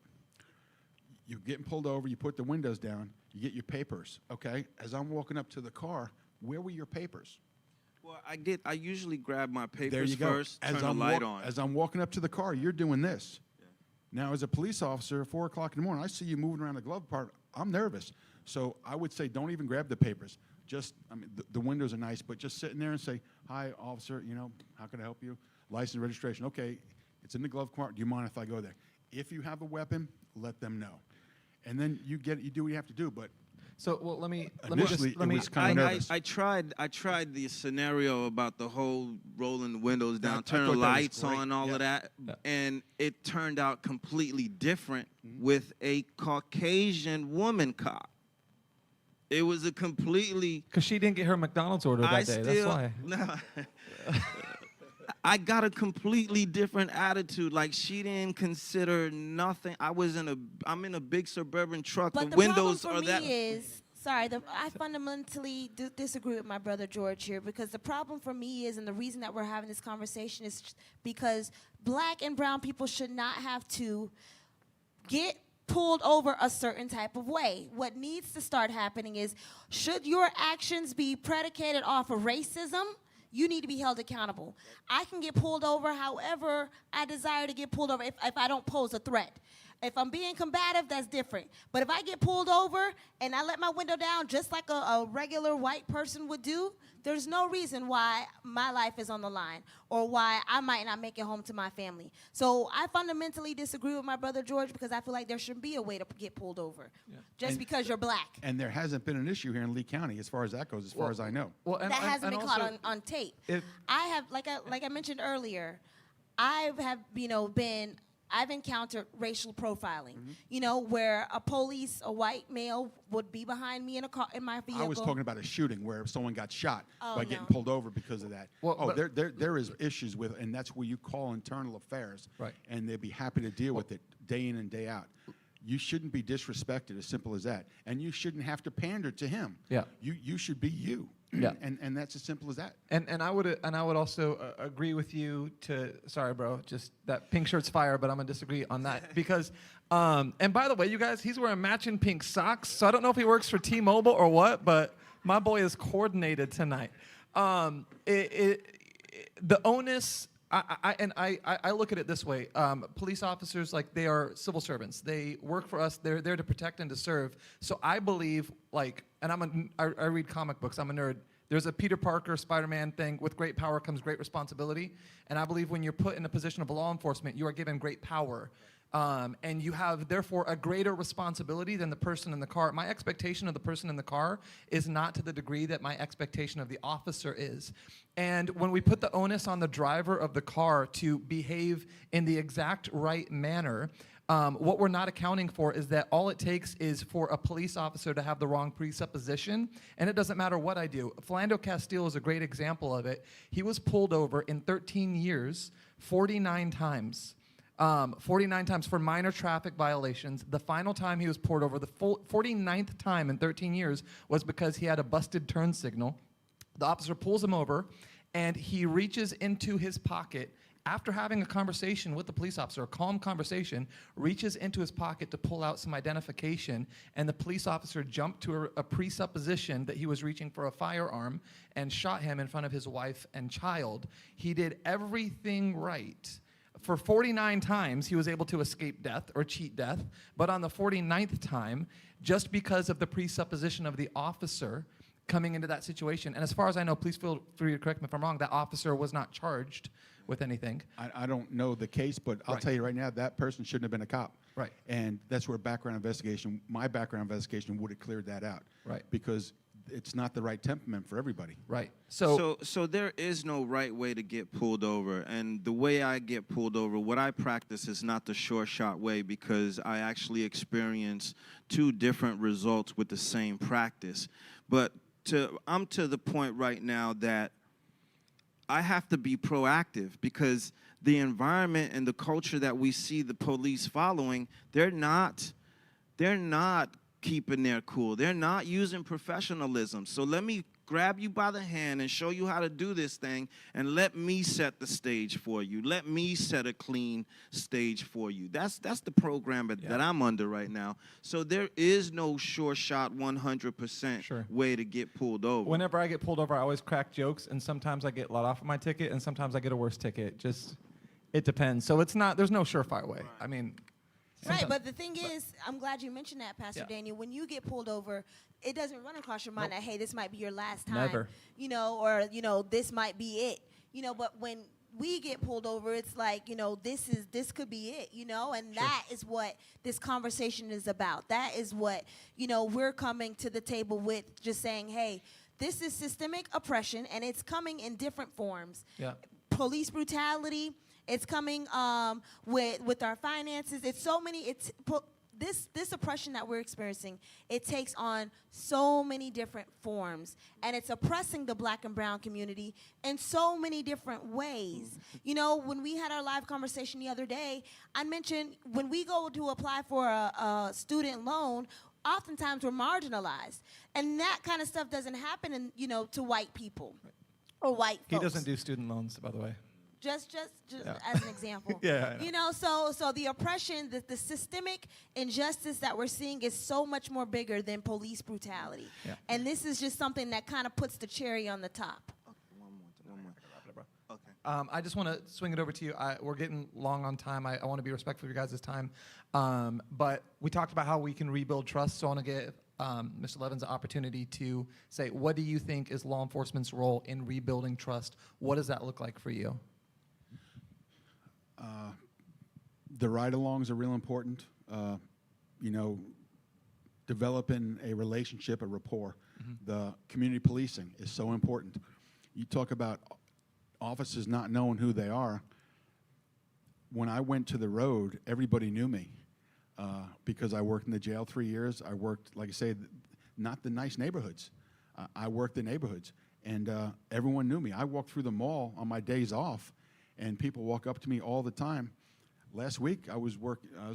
You're getting pulled over, you put the windows down, you get your papers, okay? As I'm walking up to the car, where were your papers? Well, I usually grab my There papers you go. first, turn the light on. As I'm walking up to the car, you're doing this. Yeah. Now, as a police officer, 4 o'clock in the morning, I see you moving around the glove part, I'm nervous. So I would say don't even grab the papers. The windows are nice, but just sitting there and say, hi, officer, how can I help you? License, registration. Okay, it's in the glove compartment. Do you mind if I go there? If you have a weapon, let them know. And then you do what you have to do, but So, well, let me initially let me it was kind of nervous. I tried the scenario about the whole rolling the windows down, I turn thought the that was lights great. on, all Yeah. of that, Yeah. and it turned out completely different with a Caucasian woman cop. It was a completely. because she didn't get her McDonald's order that day. That's why. No. I got a completely different attitude. Like, she didn't consider nothing. I'm in a big suburban truck. But the the windows problem are for that. me is, I fundamentally disagree with my brother George here, because the problem for me is, and the reason that we're having this conversation is because black and brown people should not have to get pulled over a certain type of way. What needs to start happening is, should your actions be predicated off of racism, you need to be held accountable. I can get pulled over however I desire to get pulled over if I don't pose a threat. If I'm being combative, that's different. But if I get pulled over and I let my window down just like a regular white person would do, there's no reason why my life is on the line or why I might not make it home to my family. So I fundamentally disagree with my brother George, because I feel like there shouldn't be a way to get pulled over just because you're black. And there hasn't been an issue here in Lee County as far as that goes, as far as I know. Well, and, That and- hasn't and been also, caught on tape. if- I have, like I mentioned earlier, I've encountered racial profiling, where a white male would be behind me in a car, in my vehicle. I was talking about a shooting where someone got shot by getting no. pulled over because of that. Well, but- there is issues with, and that's where you call internal affairs, Right. and they'd be happy to deal with it day in and day out. You shouldn't be disrespected, as simple as that, and you shouldn't have to pander to him. Yeah. You should be you. Yeah. and that's as simple as that. And I would also agree with you sorry, bro, just that pink shirt's fire, but I'm gonna disagree on that because, and by the way, you guys, he's wearing matching pink socks, so I don't know if he works for T-Mobile or what, but my boy is coordinated tonight. The onus. I look at it this way. Police officers, like, they are civil servants. They work for us. They're there to protect and to serve. So I believe, and I read comic books. I'm a nerd. There's a Peter Parker Spider-Man thing. With great power comes great responsibility. And I believe when you're put in a position of law enforcement, you are given great power. And you have, therefore, a greater responsibility than the person in the car. My expectation of the person in the car is not to the degree that my expectation of the officer is. And when we put the onus on the driver of the car to behave in the exact right manner, what we're not accounting for is that all it takes is for a police officer to have the wrong presupposition, and it doesn't matter what I do. Philando Castile is a great example of it. He was pulled over in 13 years, 49 times. 49 times for minor traffic violations. The final time he was pulled over, the 49th time in 13 years, was because he had a busted turn signal. The officer pulls him over, and he reaches into his pocket after having a conversation with the police officer, a calm conversation, reaches into his pocket to pull out some identification, and the police officer jumped to a presupposition that he was reaching for a firearm and shot him in front of his wife and child. He did everything right For 49 times, he was able to escape death or cheat death. But on the 49th time, just because of the presupposition of the officer coming into that situation, and as far as I know, please feel free to correct me if I'm wrong, that officer was not charged with anything. I don't know the case, but I'll Right. tell you right now, that person shouldn't have been a cop. Right. And that's where my background investigation would have cleared that out. Right. Because it's not the right temperament for everybody. Right. So there is no right way to get pulled over, and the way I get pulled over, what I practice is not the sure shot way, because I actually experience two different results with the same practice. But I'm to the point right now that I have to be proactive, because the environment and the culture that we see the police following, they're not keeping their cool. They're not using professionalism. So let me grab you by the hand and show you how to do this thing, and let me set the stage for you. Let me set a clean stage for you. That's the program that I'm under right now. So there is no sure shot 100% Sure. way to get pulled over. Whenever I get pulled over, I always crack jokes, and sometimes I get let off of my ticket, and sometimes I get a worse ticket. Just, it depends. So there's no surefire way. I mean, Right, sometimes- but the thing is, I'm glad you mentioned that, Pastor Yeah. Daniel. When you get pulled over, it doesn't run across your mind Nope. that, hey, this might be your last time. Never. Or this might be it. But when we get pulled over, it's like, this could be it, and that is what this conversation is about. That is what, we're coming to the table with, just saying, hey, this is systemic oppression, and it's coming in different forms. Yeah. Police brutality. It's coming with our finances. It's so many. This oppression that we're experiencing, it takes on so many different forms, and it's oppressing the Black and brown community in so many different ways. When we had our live conversation the other day, I mentioned when we go to apply for a student loan, oftentimes we're marginalized, and that kind of stuff doesn't happen to white people or white folks. he doesn't do student loans, by the way. Just Yeah. as an example. Yeah, I know. So the oppression, the systemic injustice that we're seeing is so much more bigger than police brutality. Yeah. And this is just something that kind of puts the cherry on the top. One more. Okay. I just want to swing it over to you. We're getting long on time. I want to be respectful of your guys' time. But we talked about how we can rebuild trust, so I want to give Mr. Levins an opportunity to say, what do you think is law enforcement's role in rebuilding trust? What does that look like for you? The ride-alongs are real important. Developing a relationship, a rapport. The community policing is so important. You talk about officers not knowing who they are. When I went to the road, everybody knew me because I worked in the jail 3 years. I worked, like I say, not the nice neighborhoods. I worked the neighborhoods, and everyone knew me. I walked through the mall on my days off, and people walk up to me all the time. Last week, I was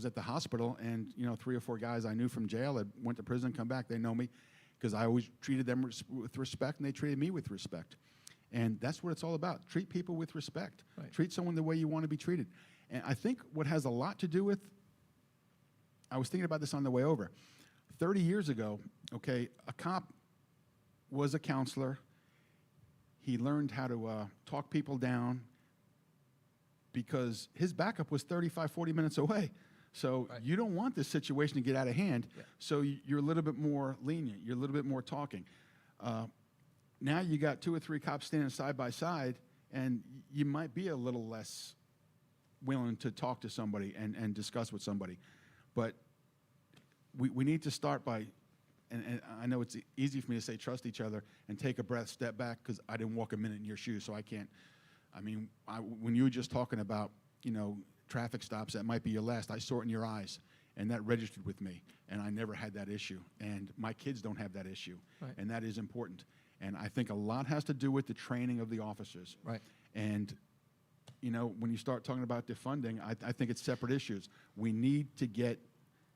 at the hospital, and 3 or 4 guys I knew from jail that went to prison, come back. They know me because I always treated them with respect, and they treated me with respect. And that's what it's all about. Treat people with respect. Right. Treat someone the way you want to be treated. And I think what has a lot to do with, I was thinking about this on the way over. 30 years ago, a cop was a counselor. He learned how to talk people down because his backup was 35, 40 minutes away. So Right. you don't want this situation to get out of hand. Yeah. So you're a little bit more lenient. You're a little bit more talking. Now you got 2 or 3 cops standing side by side, and you might be a little less willing to talk to somebody and discuss with somebody. But we need to start by, and I know it's easy for me to say trust each other and take a breath, step back, because I didn't walk a minute in your shoes, so I can't. When you were just talking about, traffic stops, that might be your last, I saw it in your eyes, and that registered with me, and I never had that issue, and my kids don't have that issue, Right. and that is important. And I think a lot has to do with the training of the officers. Right. And, when you start talking about defunding, I think it's separate issues. We need to get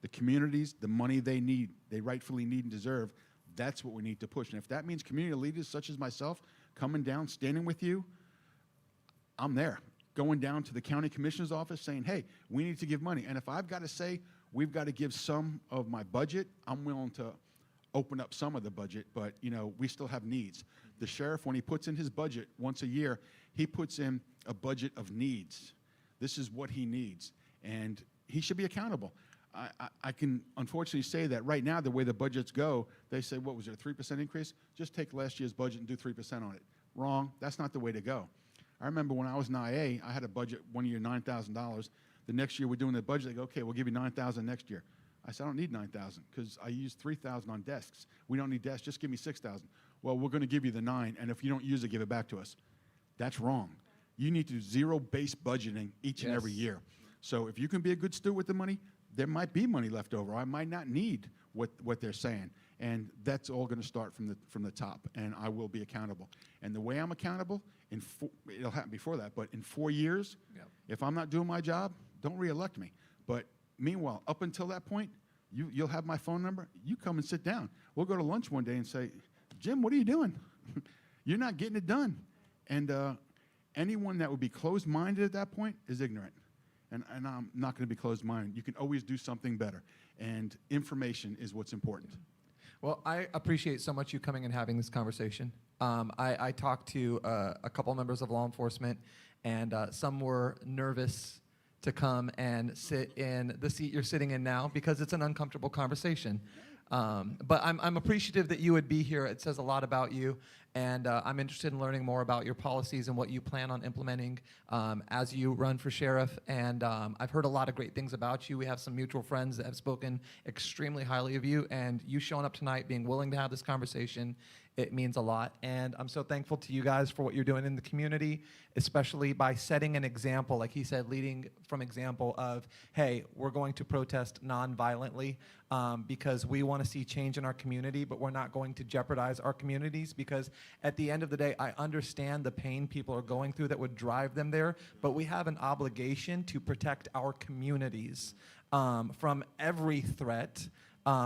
the communities the money they need, they rightfully need and deserve. That's what we need to push. And if that means community leaders such as myself coming down, standing with you, I'm there. Going down to the county commissioner's office saying, hey, we need to give money. And if I've got to say we've got to give some of my budget, I'm willing to open up some of the budget, but we still have needs. The sheriff, when he puts in his budget once a year, he puts in a budget of needs. This is what he needs, and he should be accountable. I can unfortunately say that right now, the way the budgets go, they say, what was there, a 3% increase? Just take last year's budget and do 3% on it. Wrong. That's not the way to go. I remember when I was in IA, I had a budget one year, $9,000. The next year we're doing the budget. They go, okay, we'll give you $9,000 next year. I said, I don't need $9,000 because I used $3,000 on desks. We don't need desks. Just give me $6,000. Well, we're going to give you the $9,000, and if you don't use it, give it back to us. That's wrong. You need to do zero-based budgeting each and every year. So if you can be a good steward with the money, there might be money left over. I might not need what they're saying, and that's all going to start from the top, and I will be accountable. And the way I'm accountable, it'll happen before that, but in 4 years, if I'm not doing my job, don't reelect me. But meanwhile, up until that point, you'll have my phone number. You come and sit down. We'll go to lunch one day and say, Jim, what are you doing? You're not getting it done. And anyone that would be closed-minded at that point is ignorant. And I'm not going to be closed-minded. You can always do something better. And information is what's important. Well, I appreciate so much you coming and having this conversation. I talked to a couple members of law enforcement, and some were nervous to come and sit in the seat you're sitting in now because it's an uncomfortable conversation. But I'm appreciative that you would be here. It says a lot about you, and I'm interested in learning more about your policies and what you plan on implementing as you run for sheriff. And I've heard a lot of great things about you. We have some mutual friends that have spoken extremely highly of you, and you showing up tonight, being willing to have this conversation, it means a lot. And I'm so thankful to you guys for what you're doing in the community, especially by setting an example, like he said, leading from example of, hey, we're going to protest non-violently because we want to see change in our community, but we're not going to jeopardize our communities, because at the end of the day, I understand the pain people are going through that would drive them there, but we have an obligation to protect our communities from every threat,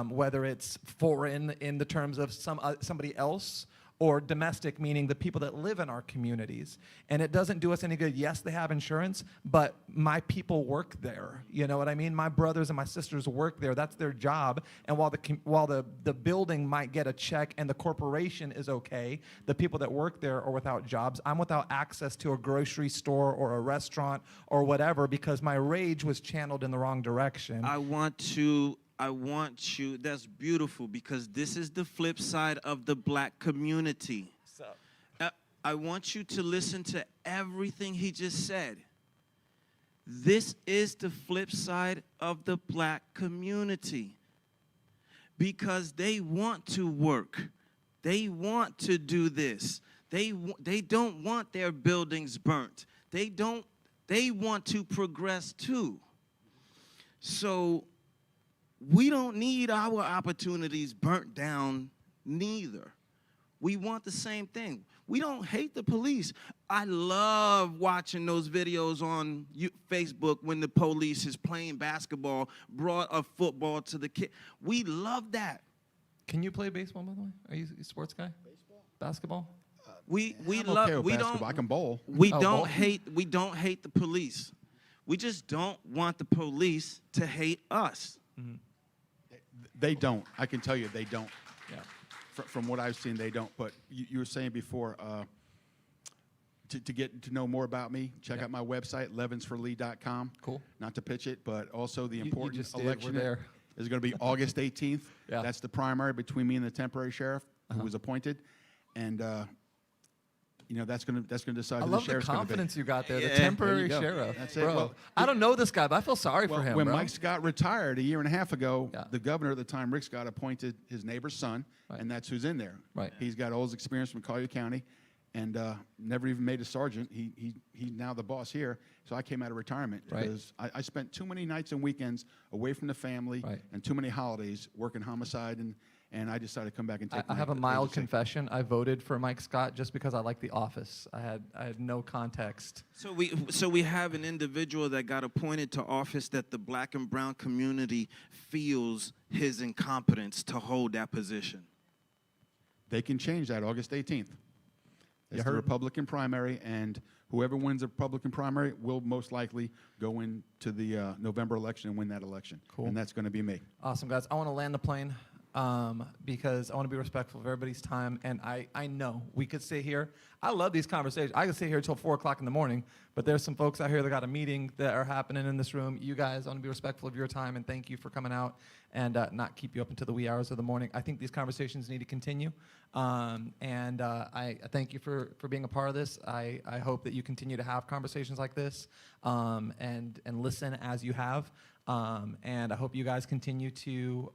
whether it's foreign in the terms of somebody else, or domestic, meaning the people that live in our communities. And it doesn't do us any good. Yes, they have insurance, but my people work there. You know what I mean? My brothers and my sisters work there. That's their job. And while the building might get a check and the corporation is okay, the people that work there are without jobs. I'm without access to a grocery store or a restaurant or whatever because my rage was channeled in the wrong direction. I want you, that's beautiful, because this is the flip side of the black community. I want you to listen to everything he just said. This is the flip side of the black community, because they want to work. They want to do this. They don't want their buildings burnt. They want to progress too. So we don't need our opportunities burnt down neither. We want the same thing. We don't hate the police. I love watching those videos on Facebook when the police is playing basketball, brought a football to the kid. We love that. Can you play baseball, by the way? Are you a sports guy? Baseball? Basketball? We I'm love. okay with we basketball. don't. I can bowl. We Oh, don't bowl. hate. We don't hate the police. We just don't want the police to hate us. Mm-hmm. They don't. I can tell you they don't. Yeah. From what I've seen, they don't. But you were saying before, to get to know more about me, check out my website, levinsforlee.com. Cool. Not to pitch it, but also the You important just did. election We're there. is going to be August 18th. Yeah. That's the primary between me and the temporary sheriff who was appointed. And, that's going to decide I who love the the sheriff's going to be. confidence you got there. The Yeah. temporary There you go. sheriff. That's it. Bro, Well, I don't know this guy, but I feel sorry for him, When bro. Mike Scott retired a year and a half ago, Yeah. the governor at the time, Rick Scott, appointed his neighbor's son, Right. and that's who's in there. Right. He's got all his experience from Collier County, and never even made a sergeant. He's now the boss here. So I came out of retirement Right. because I spent too many nights and weekends away from the family Right. and too many holidays working homicide, and I decided to come back and take. I have a mild confession. I voted for Mike Scott just because I like The Office. I had no context. So we have an individual that got appointed to office that the black and brown community feels his incompetence to hold that position. They can change that August 18th. It's the heard? Republican primary, and whoever wins the Republican primary will most likely go into the November election and win that election. Cool. And that's going to be me. Awesome, guys. I want to land the plane. because I want to be respectful of everybody's time. And I know we could sit here. I love these conversations. I could sit here till 4 o'clock in the morning, but there's some folks out here that got a meeting that are happening in this room. You guys, I want to be respectful of your time, and thank you for coming out and not keep you up until the wee hours of the morning. I think these conversations need to continue, and I thank you for being a part of this. I hope that you continue to have conversations like this and listen as you have. And I hope you guys continue to,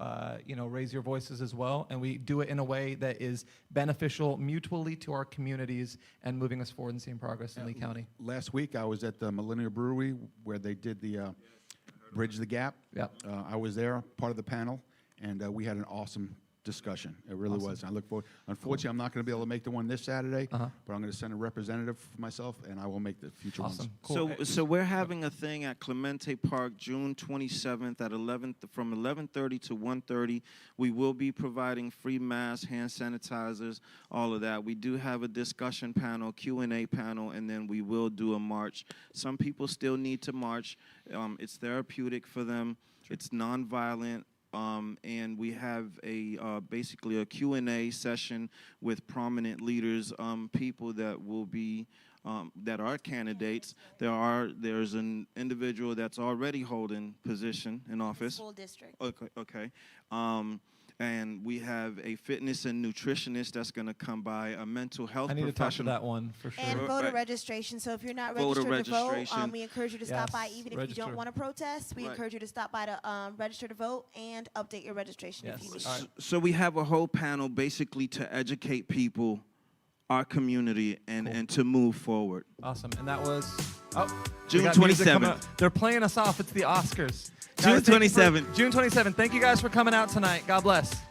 raise your voices as well. And we do it in a way that is beneficial mutually to our communities and moving us forward and seeing progress in Lee County. Last week, I was at the Millennial Brewery where they did the Bridge the Gap. Yep. I was there, part of the panel, and we had an awesome discussion. It really was. I look forward. Unfortunately, I'm not going to be able to make the one this Saturday, but I'm going to send a representative for myself, and I will make the future ones. Cool. So we're having a thing at Clemente Park, June 27th at 11 from 11:30 to 1:30. We will be providing free masks, hand sanitizers, all of that. We do have a discussion panel, Q&A panel, and then we will do a march. Some people still need to march. It's therapeutic for them. It's nonviolent. And we have basically a Q&A session with prominent leaders, people that will be that are candidates. There's an individual that's already holding position in office. School district. Okay. And we have a fitness and nutritionist that's going to come by, a mental health I need to talk to professional. that one for sure. And voter Right. registration. So if you're not Voter registered to vote, registration. we encourage you to stop by. Yes, Even if you register. don't want to protest, we Right. encourage you to stop by to register to vote and update your registration if Yes. you need. All right. So we have a whole panel basically to educate people, our community, and to move forward. Awesome. And that was June we got music 27th. coming up. They're playing us off. It's the Oscars. June Guys, thank you for- 27th. June 27th. Thank you guys for coming out tonight. God bless.